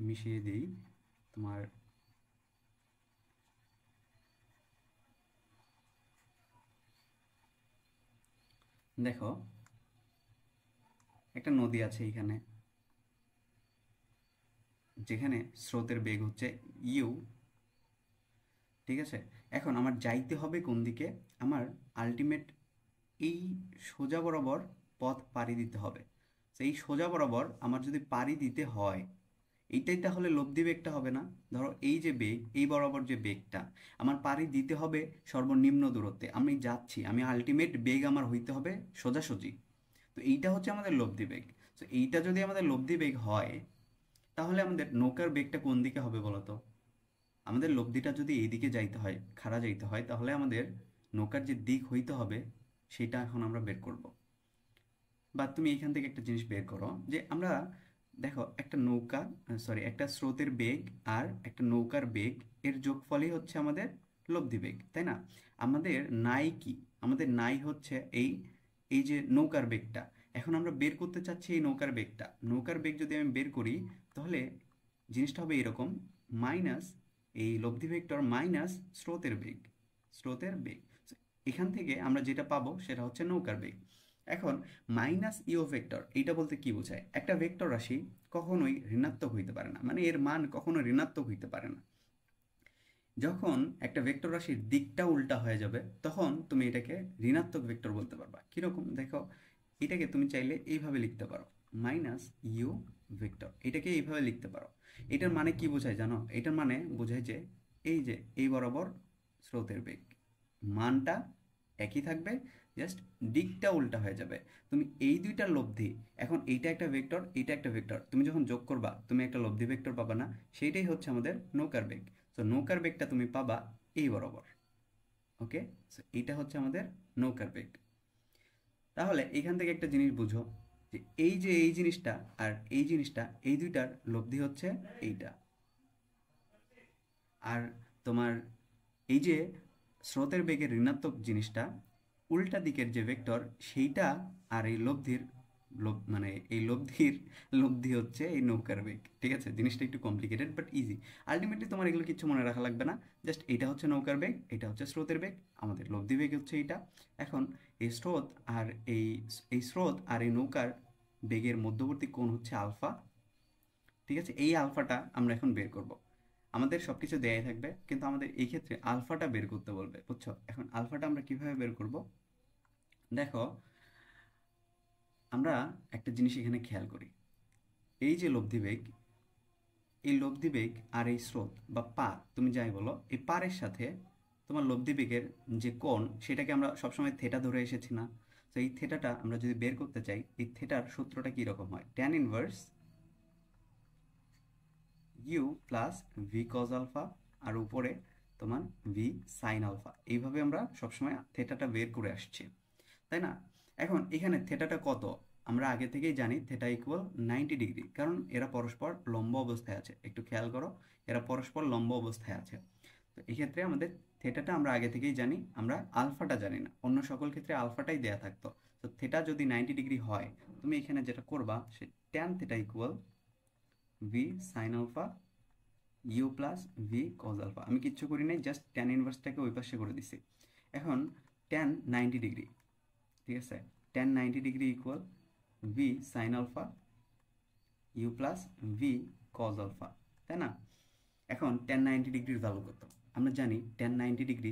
মিশিয়ে দিই তোমার, দেখো একটা নদী আছে এখানে, যেখানে স্রোতের বেগ হচ্ছে ইউ। ঠিক আছে, এখন আমার যাইতে হবে কোন দিকে? আমার আলটিমেট এই সোজা বরাবর পথ পাড়ি দিতে হবে। তো এই সোজা বরাবর আমার যদি পাড়ি দিতে হয়, এইটাই তাহলে লব্ধি বেগটা হবে না? ধরো এই যে বেগ, এই বরাবর যে বেগটা, আমার পাড়ি দিতে হবে সর্বনিম্ন দূরত্বে। আমি যাচ্ছি, আমি আলটিমেট বেগ আমার হইতে হবে সোজাসুজি। তো এইটা হচ্ছে আমাদের লব্ধি বেগ। তো এইটা যদি আমাদের লব্ধি বেগ হয়, তাহলে আমাদের নৌকার বেগটা কোন দিকে হবে বলো তো? আমাদের লব্ধিটা যদি এইদিকে যাইতে হয়, খাড়া যাইতে হয়, তাহলে আমাদের নৌকার যে দিক হইতে হবে, সেটা এখন আমরা বের করব। বা তুমি এখান থেকে একটা জিনিস বের করো, যে আমরা দেখো একটা নৌকা, সরি, একটা স্রোতের বেগ আর একটা নৌকার বেগ, এর যোগফলই হচ্ছে আমাদের লব্ধি বেগ, তাই না? আমাদের নাই কি? আমাদের নাই হচ্ছে এই এই যে নৌকার বেগটা। এখন আমরা বের করতে চাচ্ছি এই নৌকার বেগটা। নৌকার বেগ যদি আমি বের করি, তাহলে জিনিসটা হবে এরকম, মাইনাস এই লব্ধি ভেক্টর মাইনাস স্রোতের বেগ। এখান থেকে আমরা যেটা পাবো সেটা হচ্ছে নৌকার বেগ। এখন মাইনাস ইও ভেক্টর, এইটা বলতে কি বোঝায়? একটা ভেক্টর রাশি কখনোই ঋণাত্মক হইতে পারে না, মানে এর মান কখনো ঋণাত্মক হইতে পারে না। যখন একটা ভেক্টর রাশির দিকটা উল্টা হয়ে যাবে, তখন তুমি এটাকে ঋণাত্মক ভেক্টর বলতে পারবা। কিরকম দেখো, এটাকে তুমি চাইলে এইভাবে লিখতে পারো, মাইনাস ইউ ভেক্টর, এটাকে এইভাবে লিখতে পারো। এটার মানে কি বোঝায় জানো? এটার মানে বোঝায় যে এই বরাবর স্রোতের বেগ, মানটা একই থাকবে, জাস্ট দিকটা উল্টা হয়ে যাবে। তুমি এই দুইটার লব্ধি, এখন এইটা একটা ভেক্টর, এইটা একটা ভেক্টর, তুমি যখন যোগ করবা তুমি একটা লব্ধি ভেক্টর পাবা না? সেইটাই হচ্ছে আমাদের নৌকার বেগ। তো নৌকার বেগটা তুমি পাবা এই বরাবর। ওকে, সো এইটা হচ্ছে আমাদের নৌকার বেগ। তাহলে এখান থেকে একটা জিনিস বুঝো, যে এই জিনিসটা আর এই জিনিসটা, এই দুইটার লব্ধি হচ্ছে এইটা। আর তোমার এই যে স্রোতের বেগের ঋণাত্মক জিনিসটা, উল্টা দিকের যে ভেক্টর সেইটা, আর এই মানে এই লব্ধি হচ্ছে এই নৌকার বেগ। ঠিক আছে, জিনিসটা একটু কমপ্লিকেটেড বাট ইজি। আলটিমেটলি তোমার এগুলো কিছু মনে রাখা লাগবে না, জাস্ট এটা হচ্ছে নৌকার বেগ, এটা হচ্ছে স্রোতের বেগ, আমাদের লব্ধি বেগ হচ্ছে এইটা। এখন এই স্রোত আর এই স্রোত আর এই নৌকার বেগের মধ্যবর্তী কোণ হচ্ছে আলফা। ঠিক আছে, এই আলফাটা আমরা এখন বের করব। আমাদের সবকিছু দেয়াই থাকবে, কিন্তু আমাদের এই ক্ষেত্রে আলফাটা বের করতে বলবে, বুঝছো? এখন আলফাটা আমরা কিভাবে বের করব? দেখো, আমরা একটা জিনিস এখানে খেয়াল করি, এই যে লব্ধি বেগ, এই লব্ধি বেগ আর এই স্রোত বা পার, তুমি যাই বলো, এই পারের সাথে তোমার লব্ধি বেগের যে কোণ, সেটাকে আমরা সবসময় থেটা ধরে এসেছি না? তো এই থেটাটা আমরা যদি বের করতে চাই, এই থেটার সূত্রটা কি রকম হয়? Tan inverse you plus V cos alpha, আর উপরে তোমার ভি সাইন আলফা। এইভাবে আমরা সবসময় থেটাটা বের করে আসছি, তাই না? এখন এখানে থেটাটা কত? আমরা আগে থেকেই জানি থেটা ইকুয়াল 90 ডিগ্রি, কারণ এরা পরস্পর লম্ব অবস্থায় আছে। একটু খেয়াল করো, এরা পরস্পর লম্ব অবস্থায় আছে। তো এক্ষেত্রে আমাদের থেটাটা আমরা আগে থেকেই জানি, আমরা আলফাটা জানি না। অন্য সকল ক্ষেত্রে আলফাটাই দেয়া থাকতো। তো থেটা যদি 90 ডিগ্রি হয়, তুমি এখানে যেটা করবা, সে tan theta equal V sine alpha you plus V cos alpha. আমি কিচ্ছু করি নাই, জাস্ট ট্যান ইনভার্সটাকে ওই পাশে করে দিছি। এখন tan 90 ডিগ্রি, ঠিক আছে, tan 90 degree equal V sine alpha you plus V cos alpha, তাই না? এখন tan 90 ডিগ্রির ভ্যালু কত? আমরা জানি tan 90 ডিগ্রি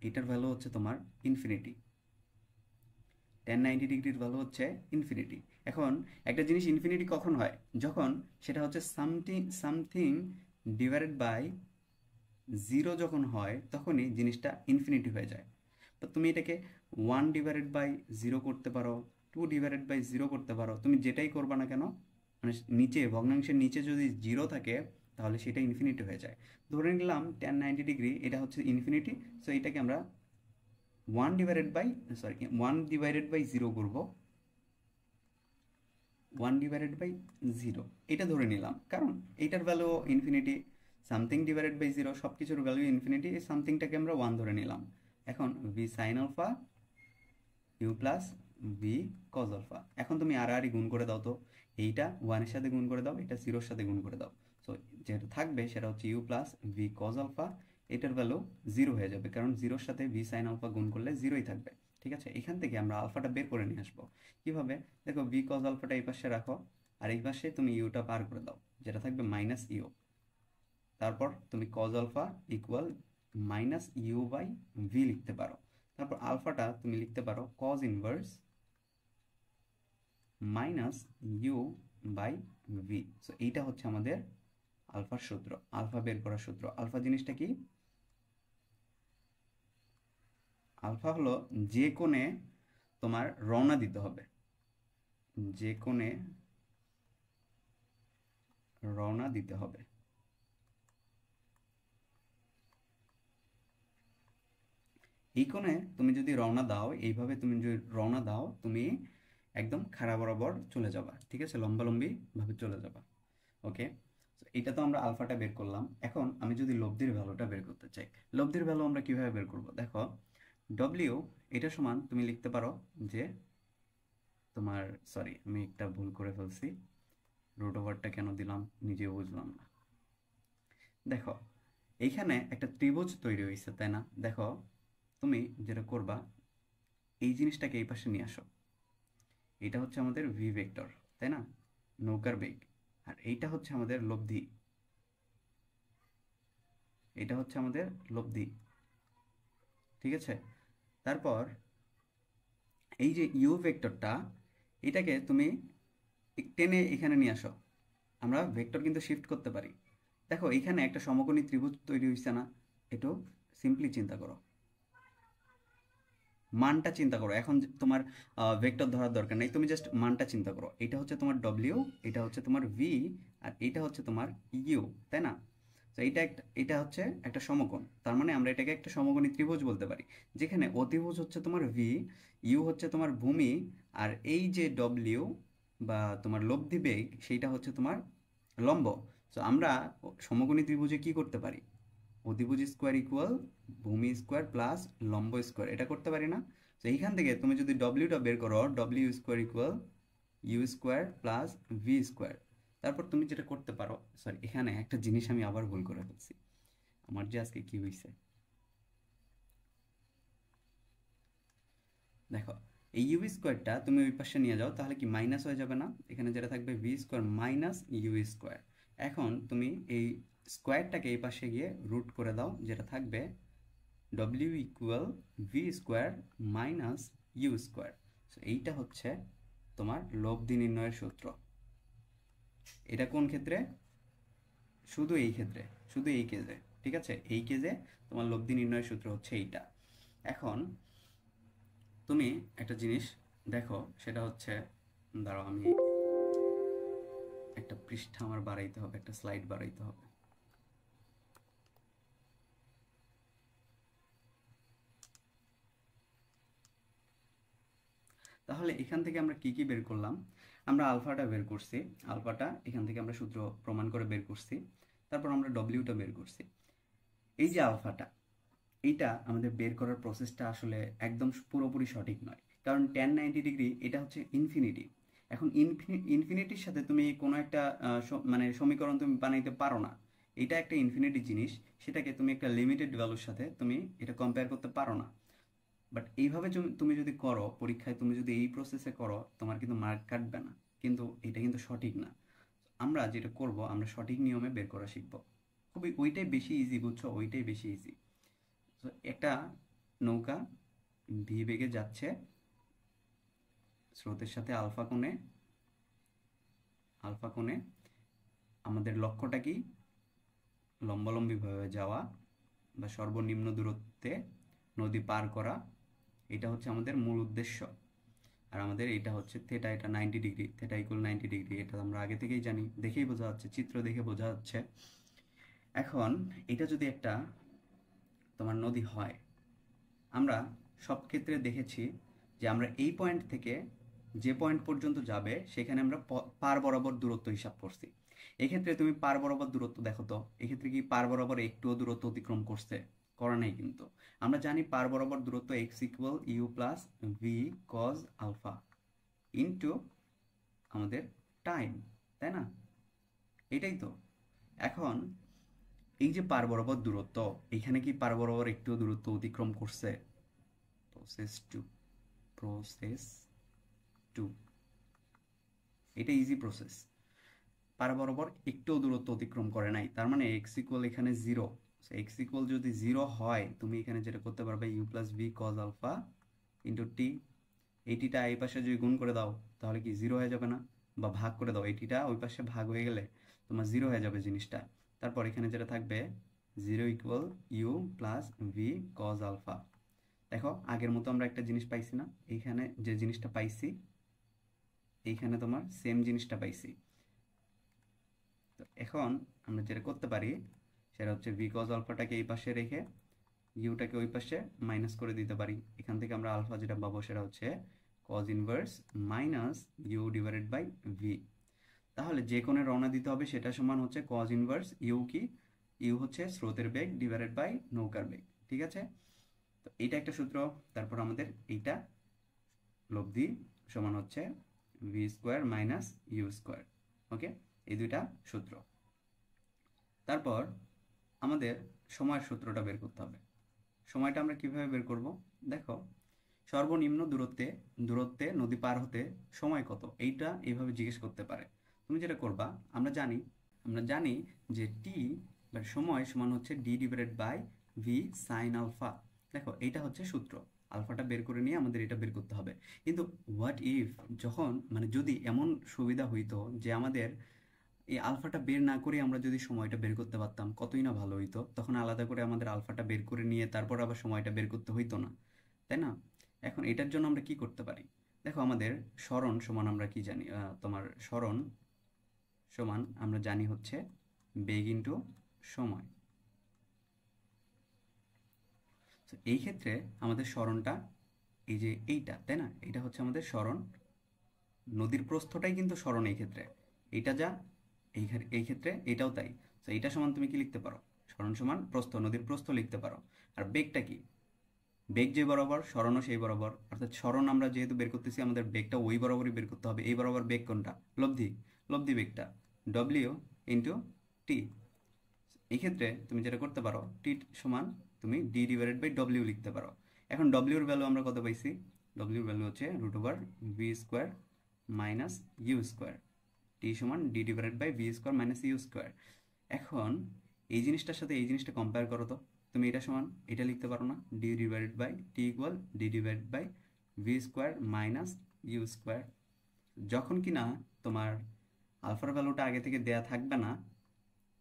এটার ভ্যালু হচ্ছে তোমার ইনফিনিটি। tan 90 ডিগ্রির ভ্যালু হচ্ছে ইনফিনিটি। এখন একটা জিনিস ইনফিনিটি কখন হয়? যখন সেটা হচ্ছে সামথিং ডিভাইডেড বাই জিরো যখন হয় তখনই জিনিসটা ইনফিনিটি হয়ে যায়। তো তুমি এটাকে 1/0 করতে পারো, 2/0 করতে পারো, তুমি যেটাই করবা না কেন, মানে নিচে ভগ্নাংশের নিচে যদি জিরো থাকে তাহলে সেটা ইনফিনিটি হয়ে যায়। ধরে নিলাম tan 90 ডিগ্রি এটা হচ্ছে ইনফিনিটি, সো এটাকে আমরা 1/0 করব, 1/0 এটা ধরে নিলাম, কারণ এইটার value infinity, something divided by zero, সব কিছুর ভ্যালু ইনফিনিটি, এই সামথিংটাকে আমরা 1 ধরে নিলাম। এখন V sine alpha you plus V cos alpha. এখন তুমি আড়াআড়ি গুণ করে দাও তো, এইটা 1-এর সাথে গুণ করে দাও, এটা 0-এর সাথে গুণ করে দাও। সো যেটা থাকবে সেটা হচ্ছে U plus V cos alpha, এটার ভ্যালু 0 হয়ে যাবে, কারণ 0-এর সাথে ভি সাইন আলফা গুণ করলে 0ই থাকবে। ঠিক আছে, এখান থেকে আমরা আলফাটা বের করে নিয়ে আসবো। কিভাবে? দেখো, ভি কজ আলফাটা এই পাশে রাখো, আর এই পাশে তুমি ইউটা পার করে দাও, যেটা থাকবে মাইনাস ইউ। তারপর তুমি cos alpha equal minus U by V লিখতে পারো। তারপর আলফাটা তুমি লিখতে পারো cos inverse minus U by V. So এইটা হচ্ছে আমাদের আলফার সূত্র, আলফা বের করার সূত্র। আলফা জিনিসটা কি? আলফা হলো যে কোণে তোমার রওনা দিতে হবে, যে কোণে রওনা দিতে হবে। এই কোণে তুমি যদি রওনা দাও, এইভাবে তুমি যদি রওনা দাও, তুমি একদম খাড়া বরাবর চলে যাবা, ঠিক আছে, লম্বালম্বি ভাবে চলে যাবা। ওকে, এটা তো আমরা আলফাটা বের করলাম। এখন আমি যদি লব্ধির ভ্যালুটা বের করতে চাই, লব্ধির ভ্যালু আমরা কিভাবে বের করব? দেখো, ডব্লিউ এটা সমান তুমি লিখতে পারো যে তোমার, সরি আমি একটা ভুল করে ফেলছি, রুট ওভারটা কেন দিলাম নিজেও বুঝলাম না। দেখো, এইখানে একটা ত্রিভুজ তৈরি হয়েছে, তাই না? দেখো, তুমি যেটা করবা, এই জিনিসটাকে এই পাশে নিয়ে আসো। এটা হচ্ছে আমাদের ভি ভেক্টর, তাই না, নৌকার বেগ। আর এইটা হচ্ছে আমাদের লব্ধি, এটা হচ্ছে আমাদের লব্ধি, ঠিক আছে। তারপর এই যে ইউ ভেক্টরটা, এটাকে তুমি টেনে এখানে নিয়ে আসো। আমরা ভেক্টর কিন্তু শিফট করতে পারি। দেখো, এখানে একটা সমকোণী ত্রিভুজ তৈরি হয়েছে না? একটু সিম্পলি চিন্তা করো, মানটা চিন্তা করো। এখন তোমার ভেক্টর ধরার দরকার নেই, তুমি জাস্ট মানটা চিন্তা করো। এটা হচ্ছে তোমার ডব্লিউ, এটা হচ্ছে তোমার ভি, আর এটা হচ্ছে তোমার ইউ, তাই না? তো এটা হচ্ছে একটা সমকোণ, তার মানে আমরা এটাকে একটা সমকোণী ত্রিভুজ বলতে পারি, যেখানে অতিভুজ হচ্ছে তোমার ভি, ইউ হচ্ছে তোমার ভূমি, আর এই যে ডব্লিউ বা তোমার লব্ধি বেগ, সেইটা হচ্ছে তোমার লম্ব। তো আমরা সমকোণী ত্রিভুজে কি করতে পারি? অতিভুজ স্কোয়ার ইকুয়াল ভূমি স্কোয়ার প্লাস লম্ব স্কোয়ার, এটা করতে পারি না? তো এইখান থেকে তুমি যদি ডব্লিউটা বের করো, W square equal U square plus V square. তারপর তুমি যেটা করতে পারো, সরি এখানে একটা জিনিস আমি আবার ভুল করে ফেলছি, আমার যে আজকে কি হয়েছে। দেখো, এই ইউ স্কোয়ারটা তুমি ওই পাশে নিয়ে যাও, তাহলে কি মাইনাস হয়ে যাবে না? এখানে যেটা থাকবে V square minus you square. এখন তুমি এই স্কোয়ারটাকে এই পাশে গিয়ে রুট করে দাও, যেটা থাকবে W equal V square minus you square. So এইটা হচ্ছে তোমার লব্ধি নির্ণয়ের সূত্র। এটা কোন ক্ষেত্রে? শুধু এই ক্ষেত্রে, শুধু এই কেজে, ঠিক আছে, এই কেজে তোমার লব্ধি নির্ণয়ের সূত্র হচ্ছে এইটা। এখন তুমি একটা জিনিস দেখো, সেটা হচ্ছে, দাঁড়াও আমি একটা পৃষ্ঠা আমার বাড়াইতে হবে, একটা স্লাইড বাড়াইতে হবে। তাহলে এখান থেকে আমরা কি কি বের করলাম? আমরা আলফাটা বের করছি, আলফাটা এখান থেকে আমরা সূত্র প্রমাণ করে বের করছি। তারপর আমরা ডব্লিউটা বের করছি। এই যে আলফাটা, এইটা আমাদের বের করার প্রসেসটা আসলে একদম পুরোপুরি সঠিক নয়, কারণ tan 90 ডিগ্রি এটা হচ্ছে ইনফিনিটি। এখন ইনফিনিটির সাথে তুমি কোনো একটা মানে সমীকরণ তুমি বানাইতে পারো না। এটা একটা ইনফিনিটি জিনিস, সেটাকে তুমি একটা লিমিটেড ভ্যালুর সাথে তুমি এটা কম্পেয়ার করতে পারো না। বাট এইভাবে তুমি যদি করো পরীক্ষায়, তুমি যদি এই প্রসেসে করো, তোমার কিন্তু মার্ক কাটবে না, কিন্তু এটা কিন্তু সঠিক না। আমরা যেটা করব, আমরা সঠিক নিয়মে বের করা শিখবো। খুবই ওইটাই বেশি ইজি, বুঝছো, ওইটাই বেশি ইজি। তো একটা নৌকা ভি বেগে যাচ্ছে স্রোতের সাথে আলফা কোণে। আমাদের লক্ষ্যটা কি? লম্বালম্বিভাবে যাওয়া বা সর্বনিম্ন দূরত্বে নদী পার করা, এটা হচ্ছে আমাদের মূল উদ্দেশ্য। আর আমাদের এটা হচ্ছে থেটা, এটা 90 ডিগ্রি, থেটা ইকুয়াল 90 ডিগ্রি, এটা আমরা আগে থেকেই জানি, দেখেই বোঝা যাচ্ছে, চিত্র দেখে বোঝা যাচ্ছে। এখন এটা যদি একটা তোমার নদী হয়, আমরা সব ক্ষেত্রে দেখেছি যে আমরা এই পয়েন্ট থেকে যে পয়েন্ট পর্যন্ত যাবে সেখানে আমরা পার বরাবর দূরত্ব হিসাব করছি। এক্ষেত্রে তুমি পার বরাবর দূরত্ব দেখো তো, এক্ষেত্রে কি পার বরাবর একটুও দূরত্ব অতিক্রম করছে? করা নাই কিন্তু। আমরা জানি পার বরাবর দূরত্ব X equal you plus V cos alpha into আমাদের টাইম, তাই না? এটাই তো। এখন এই যে পার বরাবর দূরত্ব, এখানে কি পার বরাবর একটুও দূরত্ব অতিক্রম করছে? প্রসেস টু, এটা ইজি প্রসেস। পার বরাবর একটুও দূরত্ব অতিক্রম করে নাই, তার মানে এক্স ইকুয়াল এখানে জিরো। এক্স ইকুয়াল যদি জিরো হয়, তুমি এখানে যেটা করতে পারবে u plus V cos alpha into t. এইটিটা এই পাশে যদি গুণ করে দাও তাহলে কি জিরো হয়ে যাবে না? বা ভাগ করে দাও, এইটিটা ওই পাশে ভাগ হয়ে গেলে তোমার জিরো হয়ে যাবে জিনিসটা। তারপর এখানে যেটা থাকবে zero equal you plus V cos alpha. দেখো আগের মতো আমরা একটা জিনিস পাইছি না? এইখানে যে জিনিসটা পাইছি, এইখানে তোমার সেম জিনিসটা পাইছি। তো এখন আমরা যেটা করতে পারি সেটা হচ্ছে ভি কজ আলফাটাকে এই পাশে রেখে ইউটাকে ওই পাশে মাইনাস করে দিতে পারি। এখান থেকে আমরা আলফা যেটা পাবো সেটা হচ্ছে cos inverse minus U divided by V. তাহলে যে কোণে রওনা দিতে হবে সেটা সমান হচ্ছে কজ ইনভার্স ইউ, কি ইউ হচ্ছে স্রোতের বেগ ডিভাইডেড বাই নৌকার বেগ, ঠিক আছে? তো এইটা একটা সূত্র। তারপর আমাদের এইটা লব্ধি সমান হচ্ছে v square minus you square. Okay, এই দুইটা সূত্র। তারপর আমাদের সময়ের সূত্রটা বের করতে হবে। সময়টা আমরা কিভাবে বের করব? দেখো, সর্বনিম্ন দূরত্বে নদী পার হতে সময় কত, এইটা এইভাবে জিজ্ঞেস করতে পারে। তুমি যেটা করবা, আমরা জানি যে টি বা সময় সমান হচ্ছে D divided by V sine alpha. দেখো এইটা হচ্ছে সূত্র, আলফাটা বের করে নিয়ে আমাদের এটা বের করতে হবে। কিন্তু হোয়াট ইফ, যখন মানে যদি এমন সুবিধা হইতো যে আমাদের এই আলফাটা বের না করে আমরা যদি সময়টা বের করতে পারতাম, কতই না ভালো হইতো। তখন আলাদা করে আমাদের আলফাটা বের করে নিয়ে তারপর আবার সময়টা বের করতে হইতো না, তাই না? এখন এটার জন্য আমরা কি করতে পারি? দেখো আমাদের সরণ সমান আমরা কি জানি, তোমার সরণ সমান আমরা জানি হচ্ছে বেগ ইন্টু সময়। তো এই ক্ষেত্রে আমাদের সরণটা এই যে এইটা, তাই না? এটা হচ্ছে আমাদের সরণ, নদীর প্রস্থটাই কিন্তু সরণ এই ক্ষেত্রে। এইটা যা এই ক্ষেত্রে এটাও তাই। তো এইটা সমান তুমি কি লিখতে পারো? সরণ সমান প্রস্থ, নদীর প্রস্থ লিখতে পারো। আর বেগটা কি? বেগ যে বরাবর সরণও সেই বরাবর, অর্থাৎ সরণ আমরা যেহেতু বের করতেছি আমাদের বেগটা ওই বরাবরই বের করতে হবে। এই বরাবর বেগ কোনটা? লব্ধি, লব্ধি বেগটা ডব্লিউ ইন্টু টি। এই ক্ষেত্রে তুমি যেটা করতে পারো, টি সমান তুমি ডি ডিভাইডেড বাই ডব্লিউ লিখতে পারো। এখন ডব্লিউর ভ্যালু আমরা কত পাইছি? ডব্লিউর ভ্যালু হচ্ছে root over V square minus you square. T সমান d divided by V square minus you square. এখন এই জিনিসটার সাথে এই জিনিসটা কম্পেয়ার করো তো, তুমি এটা সমান এটা লিখতে পারো না? D divided by T equal D divided by V square minus you square. যখন কি না তোমার আলফার ভ্যালুটা আগে থেকে দেয়া থাকবে না,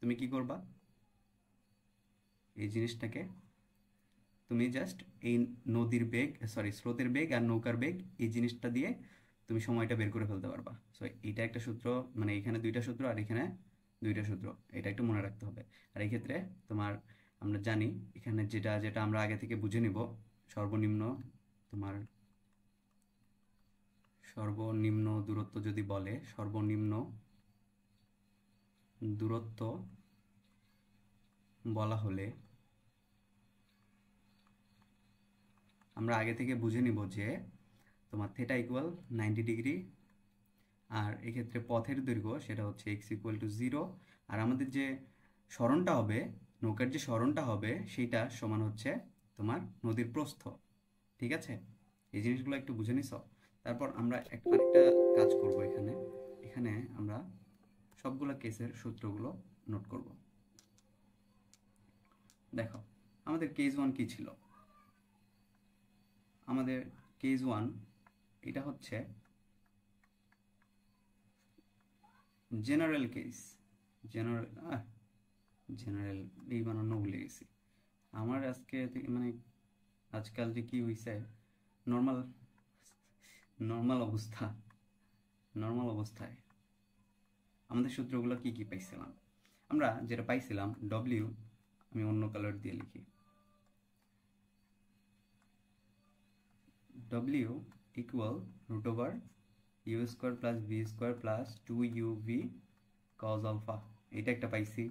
তুমি কি করবা? এই জিনিসটাকে তুমি জাস্ট এই নদীর বেগ, সরি স্রোতের বেগ আর নৌকার বেগ, এই জিনিসটা দিয়ে তুমি সময়টা বের করে ফেলতে পারবা। সো এইটা একটা সূত্র, মানে এখানে দুইটা সূত্র আর এখানে দুইটা সূত্র, এটা একটু মনে রাখতে হবে। আর এই ক্ষেত্রে তোমার আমরা জানি এখানে যেটা যেটা আমরা আগে থেকে বুঝে নিব, সর্বনিম্ন তোমার সর্বনিম্ন দূরত্ব যদি বলে, সর্বনিম্ন দূরত্ব বলা হলে আমরা আগে থেকে বুঝে নিব যে তোমার থেটা ইকুয়াল 90 ডিগ্রি, আর এক্ষেত্রে পথের দৈর্ঘ্য সেটা হচ্ছে এক্স ইকুয়াল টু জিরো। আর আমাদের যে সরণটা হবে, নৌকার যে সরণটা হবে সেইটা সমান হচ্ছে তোমার নদীর প্রস্থ। ঠিক আছে, এই জিনিসগুলো একটু বুঝে নিছ। তারপর আমরা আরেকটা কাজ করব, এখানে এখানে আমরা সবগুলো কেসের সূত্রগুলো নোট করব। দেখো আমাদের কেস 1 কি ছিল? আমাদের কেস 1 এটা হচ্ছে জেনারেল কেস। জেনারেল জেনারেল এই বানানো ভুলে গেছি। আমার আজকে মানে আজকাল যে কি হইছে, নর্মাল নর্মাল অবস্থা, নর্মাল অবস্থায় আমাদের সূত্রগুলো কি কি পাইছিলাম? আমরা যেটা পাইছিলাম ডব্লিউ, আমি অন্য কালার দিয়ে লিখি, W equal root over you square plus V square plus 2uv cos alpha, এটা একটা পাইছি।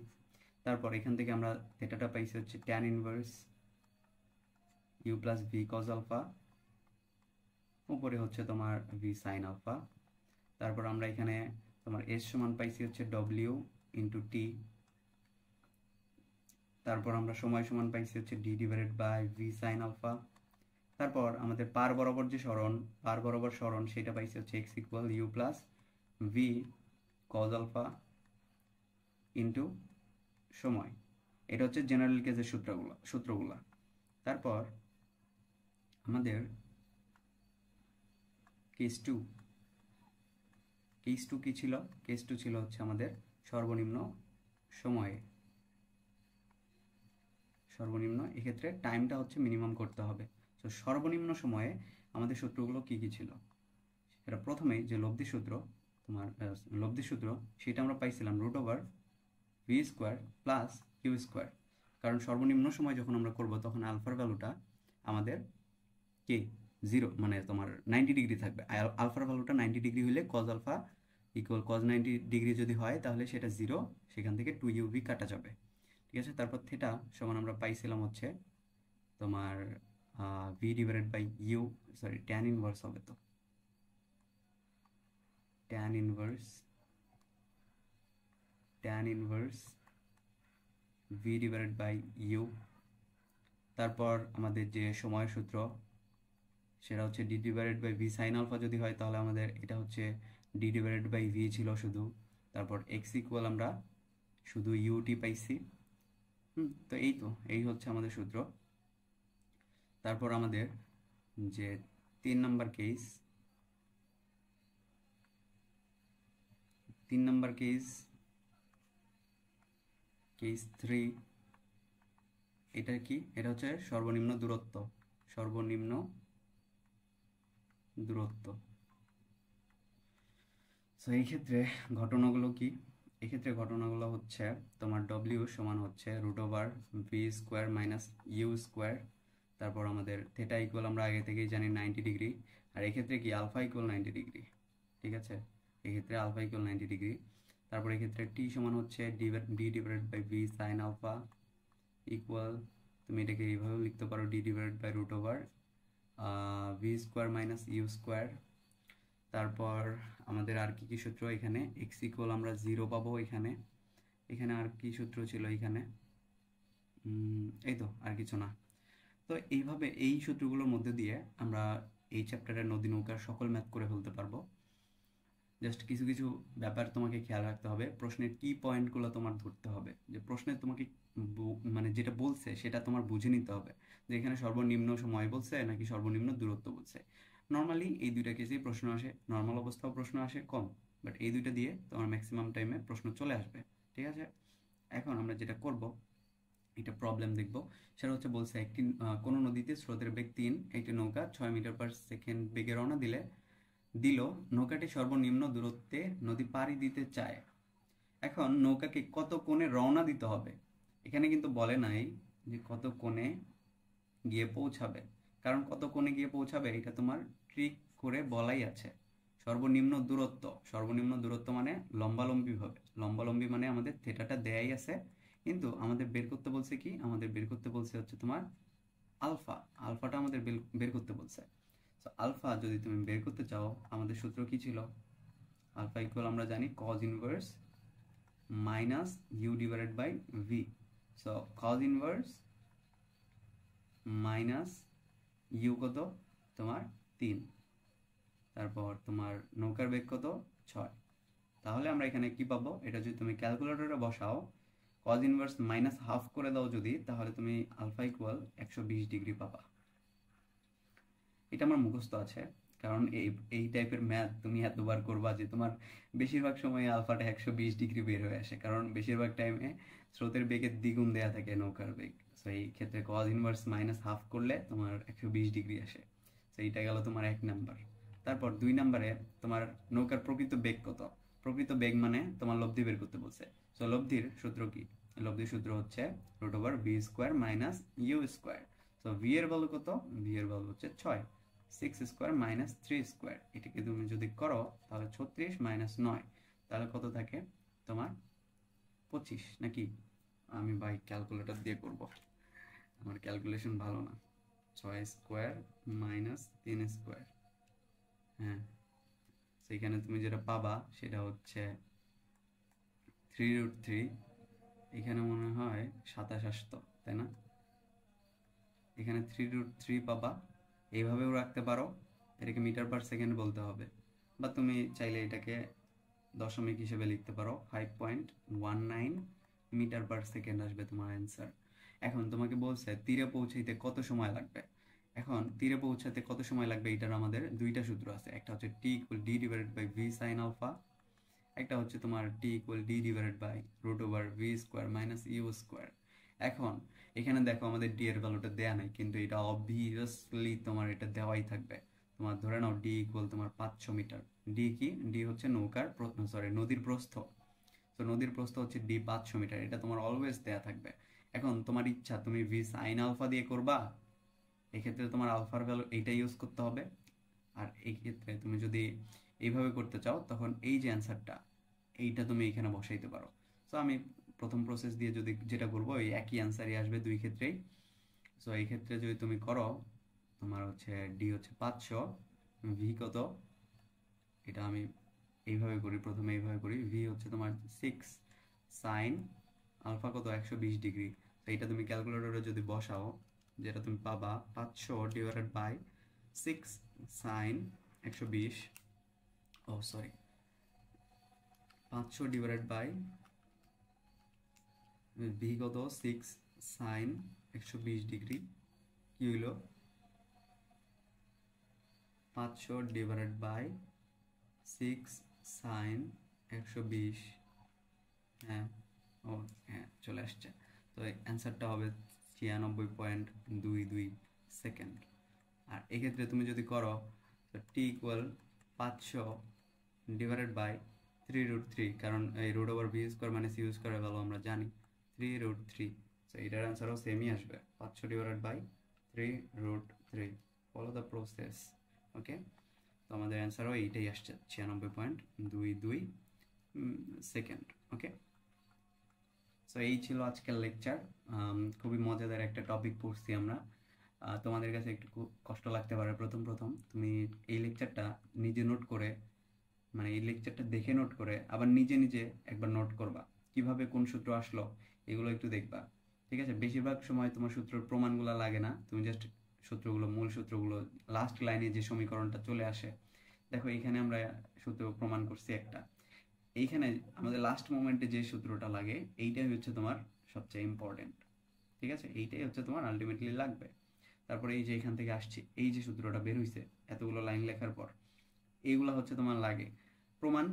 তারপর এখান থেকে আমরা থেটাটা পাইছি হচ্ছে tan inverse you plus V cos alpha, উপরে হচ্ছে তোমার ভি সাইন আলফা। তারপর আমরা এখানে তোমার এস সমান পাইছি হচ্ছে ডব্লিউ ইন্টু টি। তারপর আমরা সময় সমান পাইছি হচ্ছে D divided by V sine alpha. তারপর আমাদের পার বরাবর যে সরণ, পার বরাবর সরণ সেটা পাইছি হচ্ছে X equal you plus V cos alpha into সময়। এটা হচ্ছে জেনারেল কেসের সূত্রগুলা। তারপর আমাদের কেস টু, কেস টু কি ছিল? কেস টু ছিল হচ্ছে আমাদের সর্বনিম্ন সময়ে, সর্বনিম্ন, এক্ষেত্রে টাইমটা হচ্ছে মিনিমাম করতে হবে। তো সর্বনিম্ন সময়ে আমাদের সূত্রগুলো কি কি ছিল? এটা প্রথমেই যে লব্ধি সূত্র, তোমার লব্ধি সূত্র, সেটা আমরা পাইছিলাম root over V square plus Q square. কারণ সর্বনিম্ন সময় যখন আমরা করব তখন আলফার ভ্যালুটা আমাদের কি 0, মানে তোমার 90 ডিগ্রি থাকবে। আলফার ভ্যালুটা 90 ডিগ্রি হলে cos alpha equal cos 90 degree যদি হয় তাহলে সেটা 0, সেখান থেকে 2uv কাটা যাবে। ঠিক আছে, তারপর থেটা সমান আমরা পাইছিলাম হচ্ছে তোমার V divided by U, sorry tan inverse হবে, তো tan inverse V divided by U. তারপর আমাদের যে সময় সূত্র সেটা হচ্ছে D divided by V sine alpha, যদি হয় তাহলে আমাদের এটা হচ্ছে ডি ডিভাইডেড বাই ভি ছিল শুধু। তারপর এক্স ইকুয়াল আমরা শুধু ইউটি পাইছি। তো এই হচ্ছে আমাদের সূত্র। তারপর আমাদের যে 3 number case, 3 number case, case 3, এটা কি? এটা হচ্ছে সর্বনিম্ন দূরত্ব, সর্বনিম্ন দূরত্ব। সো এই ক্ষেত্রে ঘটনাগুলো কি? এক্ষেত্রে ঘটনাগুলো হচ্ছে তোমার ডব্লিউ সমান হচ্ছে root over V square minus you square. তারপর আমাদের থেটা ইকুয়াল আমরা আগে থেকেই জানি 90 ডিগ্রি, আর এক্ষেত্রে কি আলফা ইকুয়াল 90 ডিগ্রি। ঠিক আছে, এক্ষেত্রে আলফা ইকুয়াল 90 ডিগ্রি। তারপর এক্ষেত্রে টি সমান হচ্ছে D divided by V sine alpha equal, তুমি এটাকে এইভাবে লিখতে পারো, D divided by root over V square minus you square. তারপর আমাদের আর কি কি সূত্র? এখানে এক্স ইকুয়াল আমরা 0 পাবো। এখানে এখানে আর কি সূত্র ছিল এখানে? এই তো, আর কিছু না। তো এইভাবে এই সূত্রগুলোর মধ্যে দিয়ে আমরা এই চ্যাপ্টারের নদী নৌকার সকল ম্যাথ করে ফেলতে পারবো। জাস্ট কিছু কিছু ব্যাপার তোমাকে খেয়াল রাখতে হবে, প্রশ্নের কি পয়েন্টগুলো তোমার ধরতে হবে, যে প্রশ্নে তোমাকে মানে যেটা বলছে সেটা তোমার বুঝে নিতে হবে, যে এখানে সর্বনিম্ন সময় বলছে নাকি সর্বনিম্ন দূরত্ব বলছে। নর্মালি এই দুইটা কেসেই প্রশ্ন আসে, নর্মাল অবস্থাও প্রশ্ন আসে কম, বাট এই দুইটা দিয়ে তোমার ম্যাক্সিমাম টাইমে প্রশ্ন চলে আসবে। ঠিক আছে, এখন আমরা যেটা করব, একটা প্রবলেম দেখব। সেটা হচ্ছে বলছে একটি কোনো নদীতে স্রোতের বেগ 3, একটি নৌকা 6 মিটার পার সেকেন্ড বেগে রওনা দিল, নৌকাটি সর্বনিম্ন দূরত্বে নদী পাড়ি দিতে চায়। এখন নৌকাকে কত কোণে রওনা দিতে হবে? এখানে কিন্তু বলে নাই যে কত কোণে গিয়ে পৌঁছাবে, কারণ কত কোণে গিয়ে পৌঁছাবে এটা তোমার ট্রিক করে বলাই আছে। সর্বনিম্ন দূরত্ব মানে লম্বালম্বি হবে, লম্বালম্বি মানে আমাদের থেটাটা দেয়াই আছে, কিন্তু আমাদের বের করতে বলছে কি? আমাদের বের করতে বলছে হচ্ছে তোমার আলফা, আলফাটা আমাদের বের করতে বলছে। সো আলফা যদি তুমি বের করতে চাও, আমাদের সূত্র কি ছিল? আলফা ইকুয়াল আমরা জানি cos inverse minus U divided by V. So cos inverse minus U কত তোমার 3, তারপর তোমার নৌকার বেগ কত 6। তাহলে আমরা এখানে কি পাবো, এটা যদি তুমি ক্যালকুলেটরে বসাও, কজ ইনভার্স মাইনাস হাফ করে দাও যদি, তাহলে তুমি আলফা ইকুয়াল 120 ডিগ্রি পাবা। এটা আমার মুখস্থ আছে, কারণ এই টাইপের ম্যাথ তুমি এতবার করবা যে তোমার বেশিরভাগ সময় আলফাটা 120 ডিগ্রি বের হয়ে আসে, কারণ বেশিরভাগ টাইমে স্রোতের বেগের দ্বিগুণ দেয়া থাকে নৌকার বেগ। তো এই ক্ষেত্রে কজ ইনভার্স মাইনাস হাফ করলে তোমার 120 ডিগ্রি আসে। তো এইটা গেল তোমার 1 নাম্বার। তারপর 2 নাম্বারে তোমার নৌকার প্রকৃত বেগ কত, প্রকৃত বেগ মানে তোমার লব্ধি বের করতে বলছে। তো লব্ধির সূত্র কি, লব্ধির সূত্র হচ্ছে √v² মাইনাস ইউ স্কোয়ার। তো ভি এর ভ্যালু কত, ভি এর ভ্যালু হচ্ছে 6, 6² মাইনাস 3², এটাকে তুমি যদি করো তাহলে 36 মাইনাস 9, তাহলে কত থাকে তোমার 25 নাকি। আমি ভাই ক্যালকুলেটর দিয়ে করব, আমার ক্যালকুলেশন ভালো না। 6² মাইনাস 3², হ্যাঁ সেইখানে তুমি যেটা পাবা সেটা হচ্ছে 3√3, এখানে মনে হয় 27 আসতো, তাই না। এখানে 3√3 পাবা, এইভাবেও রাখতে পারো, এটাকে মিটার পার সেকেন্ড বলতে হবে, বা তুমি চাইলে এটাকে দশমিক হিসেবে লিখতে পারো, 5.19 মিটার পার সেকেন্ড আসবে তোমার অ্যান্সার। এখন তোমাকে বলছে তীরে পৌঁছাইতে কত সময় লাগবে। এখন তীরে পৌঁছাতে কত সময় লাগবে, এটার আমাদের দুইটা সূত্র আছে, একটা হচ্ছে t equal D divided by V sine alpha, একটা হচ্ছে তোমার t equal D divided by √v² minus you square. এখন এখানে দেখো আমাদের ডি এর ভ্যালুটা দেয়া নাই, কিন্তু এটা অবভিয়াসলি তোমার এটা দেওয়াই থাকবে। তোমার ধরে নাও ডি ইকুয়াল তোমার 500 মিটার। ডি কি, ডি হচ্ছে নৌকার নদীর প্রস্থ। তো নদীর প্রস্থ হচ্ছে ডি 500 মিটার, এটা তোমার অলওয়েজ দেয়া থাকবে। এখন তোমার ইচ্ছা তুমি ভি সাইন আলফা দিয়ে করবা, এক্ষেত্রে তোমার আলফার ভ্যালু এইটা ইউজ করতে হবে। আর এই ক্ষেত্রে তুমি যদি এইভাবে করতে চাও, তখন এই যে অ্যান্সারটা এইটা তুমি এখানে বসাইতে পারো। সো আমি প্রথম প্রসেস দিয়ে যদি যেটা করবো, এই একই অ্যান্সারই আসবে দুই ক্ষেত্রেই। সো এই ক্ষেত্রে যদি তুমি করো, তোমার হচ্ছে ডি হচ্ছে 500, ভি কত, এটা আমি এইভাবে করি, প্রথমে এইভাবে করি, ভি হচ্ছে তোমার 6 সাইন আলফা কত 120 ডিগ্রি। তো এইটা তুমি ক্যালকুলেটরে যদি বসাও, যেটা তুমি পাবা 500 ডিভাইডেড বাই 6 সাইন 120, ও সরি 500 ডিভাইডেড বাই ভি কত 6 সাইন 120 ডিগ্রি, কি হইল 500 ডিভাইডেড বাই 6 সাইন 120, হ্যাঁ ও হ্যাঁ চলে আসছে। তো অ্যান্সারটা হবে 96.22 সেকেন্ড। আর এক্ষেত্রে তুমি যদি করো, তো টি ইকুয়াল 500 ডিভাইডেড বাই 3√3, কারণ এই √v² মানে ইউ স্কোয়ারের ভ্যালু আমরা জানি 3√3। তো এটার অ্যান্সারও সেমই আসবে, 500 divided by 3√3। Follow the process, okay. তো আমাদের অ্যান্সারও এইটাই আসছে 96.22 সেকেন্ড, ওকে। সো এই ছিল আজকের লেকচার। খুবই মজাদার একটা টপিক পড়ছি আমরা। তোমাদের কাছে একটু কষ্ট লাগতে পারে প্রথম প্রথম, তুমি এই লেকচারটা নিজে নোট করে, মানে এই লেকচারটা দেখে নোট করে আবার নিজে নিজে একবার নোট করবা, কিভাবে কোন সূত্র আসলো এগুলো একটু দেখবা, ঠিক আছে। বেশিরভাগ সময় তোমার সূত্রের প্রমাণগুলো লাগে না, তুমি জাস্ট সূত্রগুলো, মূল সূত্রগুলো, লাস্ট লাইনে যে সমীকরণটা চলে আসে, দেখো এইখানে আমরা সূত্র প্রমাণ করছি একটা, এইখানে আমাদের লাস্ট মোমেন্টে যে সূত্রটা লাগে এইটাই হচ্ছে তোমার সবচেয়ে ইম্পর্টেন্ট, ঠিক আছে। এইটাই হচ্ছে তোমার আলটিমেটলি লাগবে। তারপরে এই যে এখান থেকে আসছে, এই যে সূত্রটা বের হইছে এতগুলো লাইন লেখার পর, এইগুলা হচ্ছে তোমার লাগে প্রমাণ।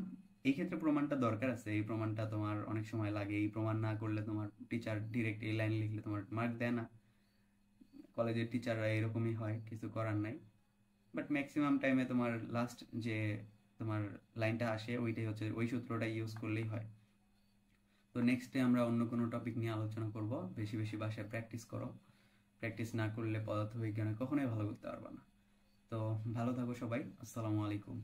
এই ক্ষেত্রে প্রমাণটা দরকার আছে, এই প্রমাণটা তোমার অনেক সময় লাগে, এই প্রমাণ না করলে তোমার টিচার ডিরেক্ট এই লাইন লিখলে তোমার মার্ক দেয় না। কলেজের টিচাররা এরকমই হয়, কিছু করার নাই। বাট ম্যাক্সিমাম টাইমে তোমার লাস্ট যে তোমার লাইনটা আসে ওইটাই হচ্ছে, ওই সূত্রটা ইউজ করলেই হয়। তো নেক্সট ডে আমরা অন্য কোনো টপিক নিয়ে আলোচনা করব। বেশি বেশি বাসায় প্র্যাকটিস করো, প্র্যাকটিস না করলে পদার্থবিজ্ঞানে কখনোই ভালো করতে পারবে না। তো ভালো থাকো সবাই, আসসালামু আলাইকুম।